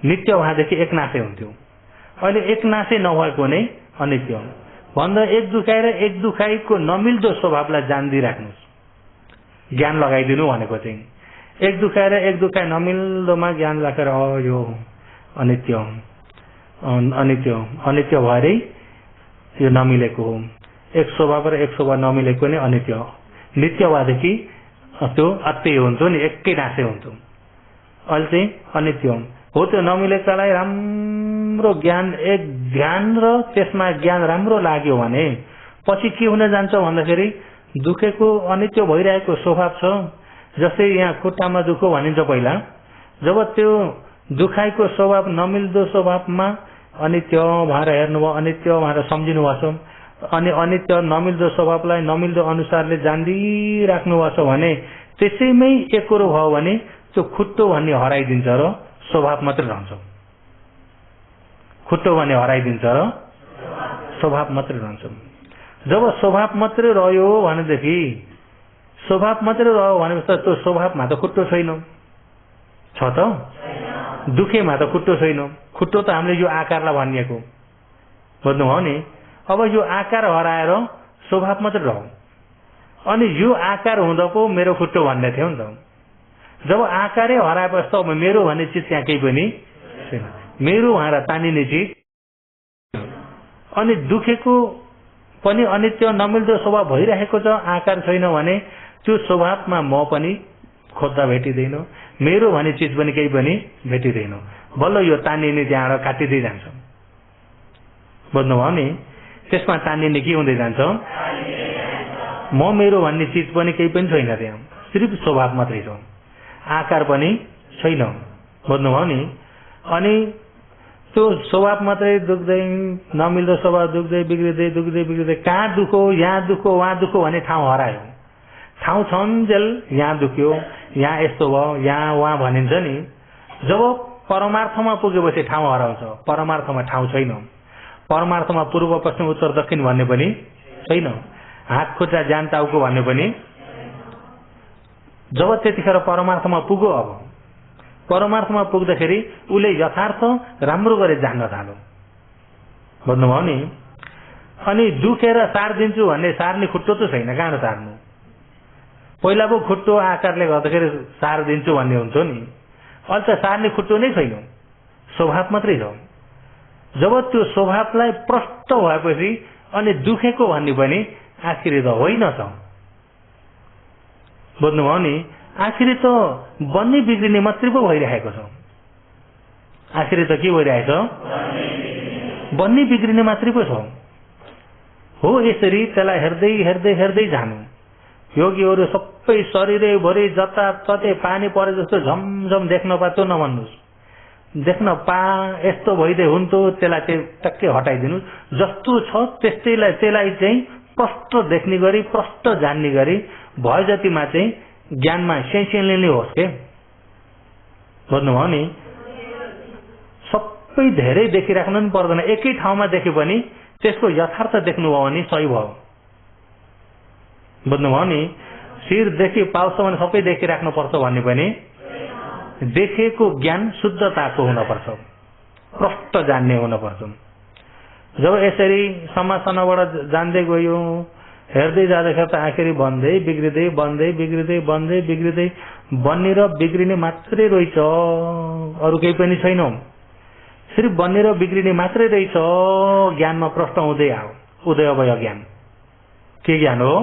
नित्य भएदेखि एकनासै हुन्थ्यो, अहिले एकनासै नभएको नै अनित्य भन्दा एक दुखाइ र एक दुखाइको नमिल्दो स्वभावलाई जान्दिराख्नुहोस्। ज्ञान लगाइदिनु भनेको चाहिँ एक दुखाइ र एक दुखाइ नमिल्दोमा ज्ञान राखेर यो अनित्य अनित्य अनित्य भएरै यो नमिलेको हो। एक स्वभाव र एक स्वभाव नमिलेको नै अनित्य। नित्य भएदेखि त्यो अत्यय हुन्छ नि, एकै नासै हुन्छ। अहिले चाहिँ अनित्य हो, त्यो नमिलेकालाई राम्रो ज्ञान, एक ध्यान र त्यसमा ज्ञान राम्रो लाग्यो भने पछि के हुन जान्छ भन्दाखेरि दुखेको अनित्य भइरहेको स्वभाव छ। जस्तै यहाँ खुट्टामा दुखो भनिन्छ पहिला, जब त्यो दुखाइको स्वभाव नमिल्दो स्वभावमा अनित्य भएर हेर्नुभयो, अनित्य भएर सम्झिनु भएको छ, अनि अनित्य नमिल्दो स्वभावलाई नमिल्दो अनुसारले जान्दिराख्नु भएको छ भने त्यसैमै एकरो भयो भने त्यो खुट्टो भन्ने हराइदिन्छ र स्वभाव मात्रै रहन्छ। खुट्टो भन्ने हराइदिन्छ र स्वभाव मात्रै रहन्छ। जब स्वभाव मात्रै रह्यो भनेदेखि, स्वभाव मात्रै रह्यो भनेपछि त्यो स्वभावमा त खुट्टो छैन, छ त? दुखेमा त खुट्टो छैन। खुट्टो त हामीले यो आकारलाई भनिएको, बुझ्नुभयो नि? अब यो आकार हराएर स्वभाव मात्रै रह्यो, अनि यो आकार हुँदा पो मेरो खुट्टो भन्ने थियो नि त। जब आकारै हराएपछि त मेरो भन्ने चिज त्यहाँ केही पनि छैन, मेरो भनेर तानिने चिज। अनि दुखेको पनि अनित्य नमिल्दो स्वभाव भइरहेको छ, आकार छैन भने त्यो स्वभावमा म पनि खोज्दा भेटिँदैन, मेरो भन्ने चिज पनि केही पनि भेटिँदैन। बल्ल यो तानिने त्यहाँबाट काटिँदै जान्छ, बुझ्नुभयो नि? त्यसमा तानिने के हुँदै जान्छ? म मेरो भन्ने चिज पनि केही पनि छैन, त्यहाँ सिर्फ स्वभाव मात्रै छ, आकार पनि छैन, बुझ्नुभयो नि? अनि त्यो स्वभाव मात्रै दुख्दै, नमिल्दो स्वभाव दुख्दै बिग्रिँदै दुख्दै बिग्रिँदै कहाँ दुखो, यहाँ दुखो, वहाँ दुखो भन्ने ठाउँ हरायो। ठाउँ छन्जेल यहाँ दुख्यो, यहाँ यस्तो भयो, यहाँ वहाँ भनिन्छ नि। जब परमार्थमा पुगेपछि ठाउँ हराउँछ, परमार्थमा ठाउँ छैन। परमार्थमा पूर्व पश्चिम उत्तर दक्षिण भन्ने पनि छैन, हात खुट्टा जान टाउको भन्ने पनि। जब त्यतिखेर परमार्थमा पुग्यो, अब परमार्थमा पुग्दाखेरि उसले यथार्थ राम्रो गरी जान्न थाल्यो, बुझ्नुभयो नि? अनि दुखेर सार्दिन्छु भन्ने सार्ने खुट्टो त छैन, कहाँ सार्नु? पहिला पो खुट्टो आकारले गर्दाखेरि सार्दिन्छु भन्ने हुन्छ नि, अहिले त सार्ने खुट्टो नै छैन, स्वभाव मात्रै छ। जब त्यो स्वभावलाई प्रष्ट भएपछि अनि दुखेको भन्ने पनि आखिरी त होइन त, बुझ्नुभयो नि? आखिरी त बन्ने बिग्रिने मात्रै पो भइरहेको छ। आखिरी त के भइरहेछ? बन्ने बिग्रिने मात्रै पो छ। हो, यसरी त्यसलाई हेर्दै हेर्दै हेर्दै जानु। योगीहरू सबै शरीरैभरि जताततै पानी परे जस्तो झमझम देख्न पाउँछ नभन्नुहोस्, देख्न यस्तो भइदिए हुन्थ्यो, त्यसलाई चाहिँ टक्कै हटाइदिनु। जस्तो छ त्यसलाई चाहिँ प्रष्ट देख्ने गरी, प्रष्ट जान्ने गरी भयो जतिमा चाहिँ ज्ञानमा सेन्सियसली होस् के, बुझ्नुभयो नि? सबै धेरै देखिराख्नु पनि पर्दैन, एकै ठाउँमा देखे पनि त्यसको यथार्थ देख्नुभयो भने सही भयो, बुझ्नुभयो नि? शिरदेखि पाउसम्म सबै देखिराख्नु पर्छ भन्ने पनि, देखेको ज्ञान शुद्धताको हुनुपर्छ, प्रष्ट जान्ने हुनुपर्छ। जब यसरी समासनाबाट जान्दै गयो, हेर्दै जाँदाखेरि त आखिरी बन्दै बिग्रिँदै बन्दै बिग्रिँदै बन्दै बिग्रिँदै बन्ने र बिग्रिने मात्रै रहेछ, अरू केही पनि छैन। सिर्फ बन्ने र बिग्रिने मात्रै रहेछ। ज्ञानमा प्रष्ट हुँदै आयो, उदय भयो ज्ञान, के ज्ञान हो?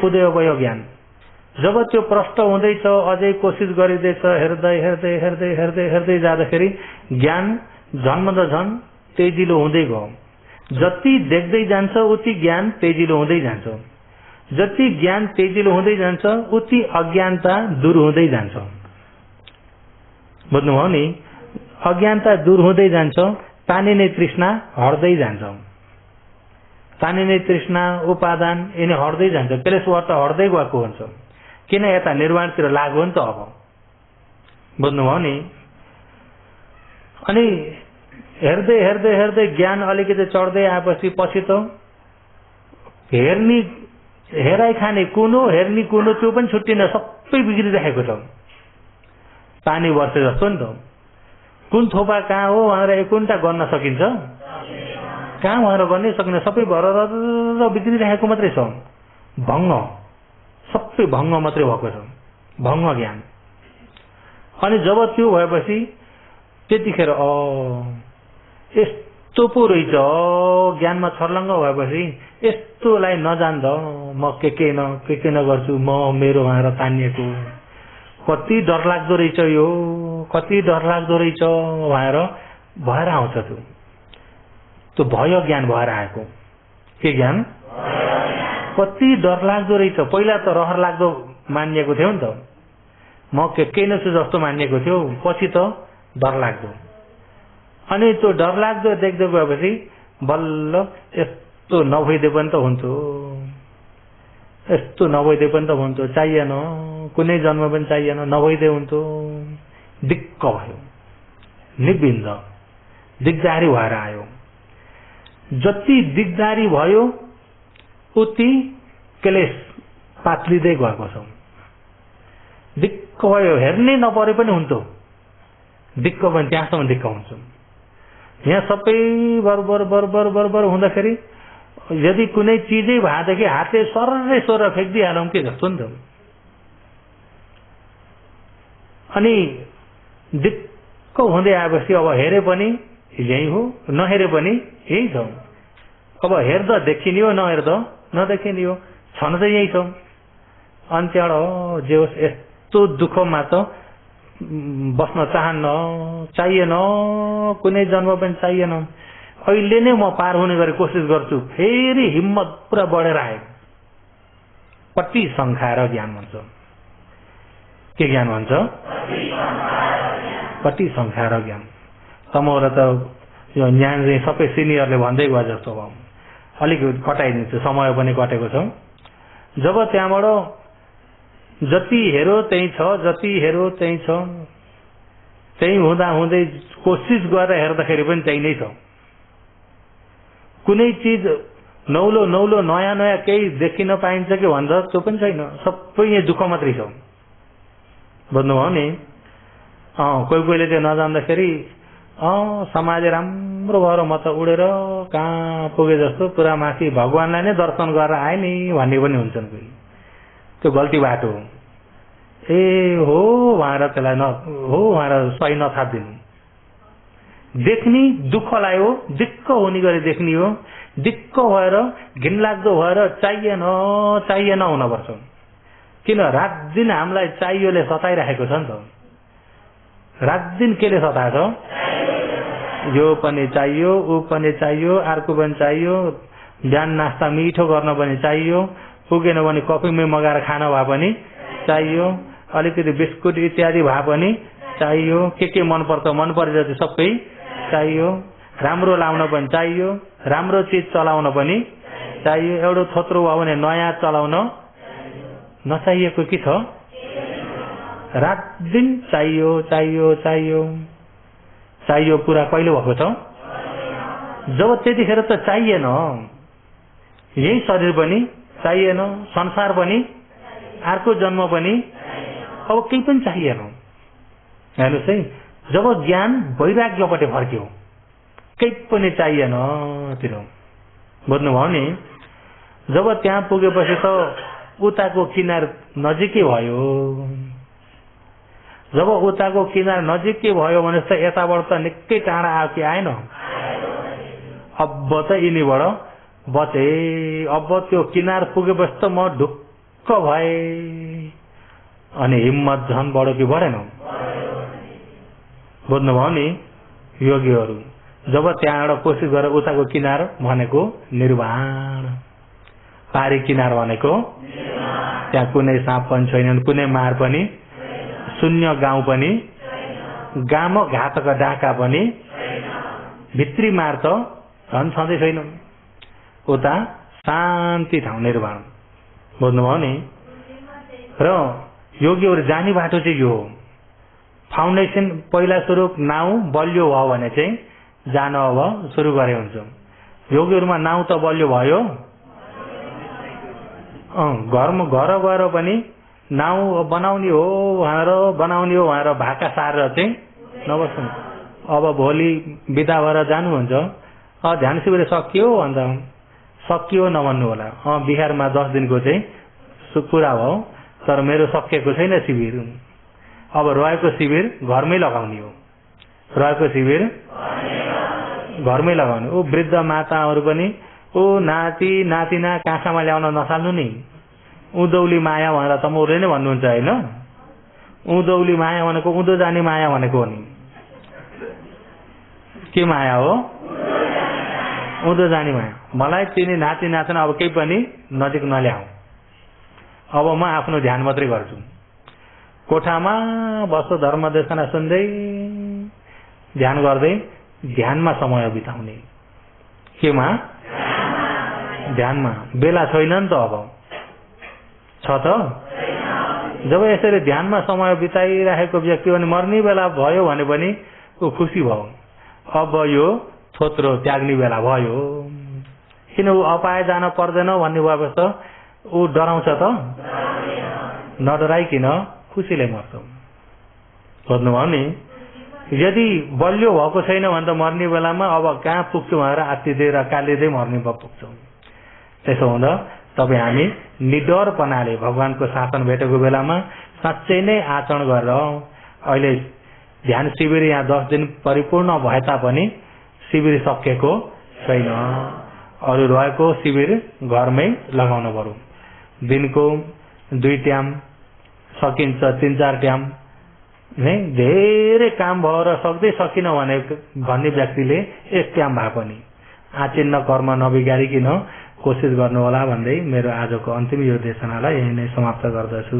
उदयोगय ज्ञान। जब त्यो प्रष्ट हुँदैछ, अझै कोसिस गरिँदैछ, हेर्दै हेर्दै हेर्दै हेर्दै हेर्दै जाँदाखेरि ज्ञान झन्मदा झन् तेजिलो हुँदै गयो। जति देख्दै जान्छ उति ज्ञान तेजिलो हुँदै जान्छ। जति ज्ञान तेजिलो हुँदै जान्छ उति अज्ञानता दूर हुँदै जान्छ। बुझ्नुभयो नि? अज्ञानता दूर हुँदै जान्छ, तानिने तृष्णा हट्दै जान्छ। तानिने तृष्णा, उपादान यिनी हट्दै जान्छ। क्लेशबाट हट्दै गएको हुन्छ। किन? यता निर्वाणतिर लाग्यो नि त अब। बुझ्नुभयो नि? अनि हेर्दै हेर्दै हेर्दै ज्ञान अलिकति चढ्दै आएपछि पछि त हेराइ खाने कुनो, हेर्ने कुनो त्यो पनि छुट्टिन, सबै बिग्रिरहेको छ। पानी वर्षे जस्तो नि त। कुन थोपा कहाँ हो भनेर कुनटा गर्न सकिन्छ? कहाँ भनेर गर्नै सकिन्न। सबै भएर बिग्रिरहेको मात्रै छ। भङ्ग, सबै भङ्ग मात्रै भएको छ। भङ्ग ज्ञान। अनि जब त्यो भएपछि त्यतिखेर यस्तो पो रहेछ, ज्ञानमा छर्लङ्ग भएपछि यस्तोलाई नजान्दा म के नगर्छु, म मेरो भनेर तानिएको, कति डरलाग्दो रहेछ यो, कति डरलाग्दो रहेछ भएर आउँछ। त्यो भयो ज्ञान भएर आएको। के ज्ञान? कति डरलाग्दो रहेछ। पहिला त रहर लाग्दो मानिएको थियो नि त, म के नछु जस्तो मानिएको थियो, पछि त डरलाग्दो। अनि त्यो डरलाग्दो देख्दै गएपछि बल्ल यस्तो नभइदिए पनि त हुन्थ्यो, यस्तो नभइदिए पनि त हुन्थ्यो, चाहिएन, कुनै जन्म पनि चाहिएन, नभइदिए हुन्थ्यो। दिक्क भयो, निबिन्द, दिगदारी भएर आयो। जति दिगदारी भयो उति क्लेश पातलिँदै गएको छ। दिक्क भयो, हेर्नै नपरे पनि हुन्थ्यो। दिक्क पनि त्यहाँसम्म दिक्क हुन्छ। यहाँ सबै बरबर बरबर बरबर हुँदाखेरि यदि कुनै चिजै भएदेखि हातले सर्रै सोर फ्याँकिदिइहालौँ के जस्तो नि त। अनि दिक्क हुँदै आएपछि अब हेरे पनि यही हो, नहेरे पनि यही छ। अब हेर्दा देखिने हो, नहेर्दा नदेखिने हो, छन त यही छ। अनि त्यहाँबाट जे होस्, यस्तो दुःखमा त बस्न चाहन्न, चाहिएन, कुनै जन्म पनि चाहिएन। अहिले नै म पार हुने गरी कोसिस गर्छु। फेरि हिम्मत पुरा बढेर आयो। पट्टी संखाएर ज्ञान भन्छ। के ज्ञान भन्छ? पट्टी संखाएर ज्ञान। तमोर त यो ज्ञान चाहिँ सबै सिनियरले भन्दै गए जस्तो भयो। अलिक कटाइदिन्छु, समय पनि कटेको छ। जब त्यहाँबाट जति हेरो त्यही छ, जति हेरो त्यही छ, त्यही हुँदा हुँदै कोसिस गरेर हेर्दाखेरि पनि त्यही नै छ। कुनै चिज नौलो नौलो नयाँ नयाँ केही देखिन पाइन्छ कि भन्छ, त्यो पनि छैन। सबै यहाँ दुःख मात्रै छ। बुझ्नुभयो नि? कोही कोहीले त्यो नजान्दाखेरि समाज राम्रो भएर म त उडेर कहाँ पुगे जस्तो, पुरा माथि भगवानलाई नै दर्शन गरेर आए नि भन्ने पनि हुन्छन्। कोही त्यो गल्ती बाटो हो। हो भनेर त्यसलाई हो भनेर सही नथापिदिनु। देख्ने दुःखलाई हो, दिक्क हुने गरी देख्ने हो। दिक्क भएर घिनलाग्दो भएर चाहिएन हुनुपर्छ। किन? रात दिन हामीलाई चाहियोले सताइराखेको छ नि त। रात दिन केले सताएको छ? यो पनि चाहियो, ऊ पनि चाहियो, अर्को पनि चाहियो, बिहान नास्ता मिठो गर्न पनि चाहियो, पुगेन भने कफीमै मगाएर खान भए पनि चाहियो, अलिकति बिस्कुट इत्यादि भए पनि चाहियो, के मन पर्छ मन परे जति सबै चाहियो, राम्रो लाउन पनि चाहियो, राम्रो चिज चलाउन पनि चाहियो। एउटा थोत्रो भयो भने नयाँ चलाउन नचाहिएको के छ? रात दिन चाहियो चाहियो चाहियो चाहियो। पुरा कहिले भएको छ? जब त्यतिखेर त चाहिएन। यही शरीर पनि चाहिएन, संसार पनि, अर्को जन्म पनि, अब केही पनि चाहिएन। हेर्नुहोस् है, जब ज्ञान वैराग्यपट्टि फर्क्यो, केही पनि चाहिएन तिर। बुझ्नुभयो नि? जब त्यहाँ पुगेपछि त उताको किनार नजिकै भयो। जब उताको किनार नजिकै भयो भने त यताबाट त निकै टाढा आयो कि आएन? अब त यिनीबाट बचे। अब त्यो किनार पुगेपछि त म ढुक्क भए। अनि हिम्मत झन बढो कि बढेन? बुझ्नुभयो नि योगीहरू। जब त्यहाँबाट कोसिस गरेर उताको किनार भनेको निर्वाण, पारी किनार भनेको त्यहाँ कुनै साँप पनि छैनन्, कुनै मार पनि, शून्य गाउँ पनि, गाम घातक डाका पनि, भित्री मार त झन् छँदै छैन। उता शान्ति ठाउँ निर्वाण। बुझ्नुभयो नि। र योगीहरू जाने बाटो चाहिँ यो हो। फाउन्डेसन पहिला सुरु नाउ बलियो भयो भने चाहिँ जान अब सुरु गरे हुन्छ। योगीहरूमा नाउ त बलियो भयो, घरमा घर गएर पनि नाउ बनाउने हो भनेर भाका सारेर चाहिँ नबस्नु। अब भोलि बिदा भएर जानुहुन्छ, ध्यान शिविर सकियो भन्दा सकियो नभन्नु होला। बिहारमा 10 दिनको चाहिँ पुरा भयो, तर मेरो सकिएको छैन शिविर। अब रहेको शिविर घरमै लगाउने हो, रहेको शिविर घरमै लगाउने। ओ वृद्ध माताहरू पनि नाति नातिना काँखामा ल्याउन नसाल्नु नि। उँधौली माया भनेर त मोरले नै भन्नुहुन्छ होइन? उँधौली माया भनेको उँधो जाने माया भनेको हो नि। के माया हो? उँधो जाने माया। मलाई तिनी नाति नातिना अब केही पनि नजिक नल्याऊ। अब म आफ्नो ध्यान मात्रै गर्छु। कोठामा बस्छु, धर्म देशना सुन्दै ध्यान गर्दै ध्यानमा समय बिताउने। केमा? ध्यानमा। बेला छैन नि त अब, छ त? जब यसरी ध्यानमा समय बिताइराखेको व्यक्ति भने मर्ने बेला भयो भने पनि ऊ खुसी भयो। अब यो थोत्रो त्याग्ने बेला भयो। किन ऊ अपाए जान पर्दैन भन्ने भएपछि त ऊ डराउँछ त? नडराइकन खुसीले मर्छ। बुझ्नुभयो नि। यदि बलियो भएको छैन भने त मर्ने बेलामा अब कहाँ पुग्छु भनेर आत्तिँदै र कालिँदै मर्ने पुग्छौँ। त्यसो हुँदा तपाईँ हामी निडरपनाले भगवानको शासन भेटेको बेलामा साँच्चै नै आचरण गरेर, अहिले ध्यान शिविर यहाँ 10 दिन परिपूर्ण भए तापनि शिविर सकिएको छैन। अरू रहेको शिविर घरमै लगाउन पर्यो। दिनको 2 टाइम सकिन्छ, 3-4 टाइम नै धेरै काम भएर सक्दै सकिन भन्ने व्यक्तिले 1 टाइम भए पनि आचिन्न कर्म नबिगारिकन कोसिस गर्नु होला भन्दै मेरो आजको अन्तिम यो देशनालाई यही नै समाप्त गर्दछु।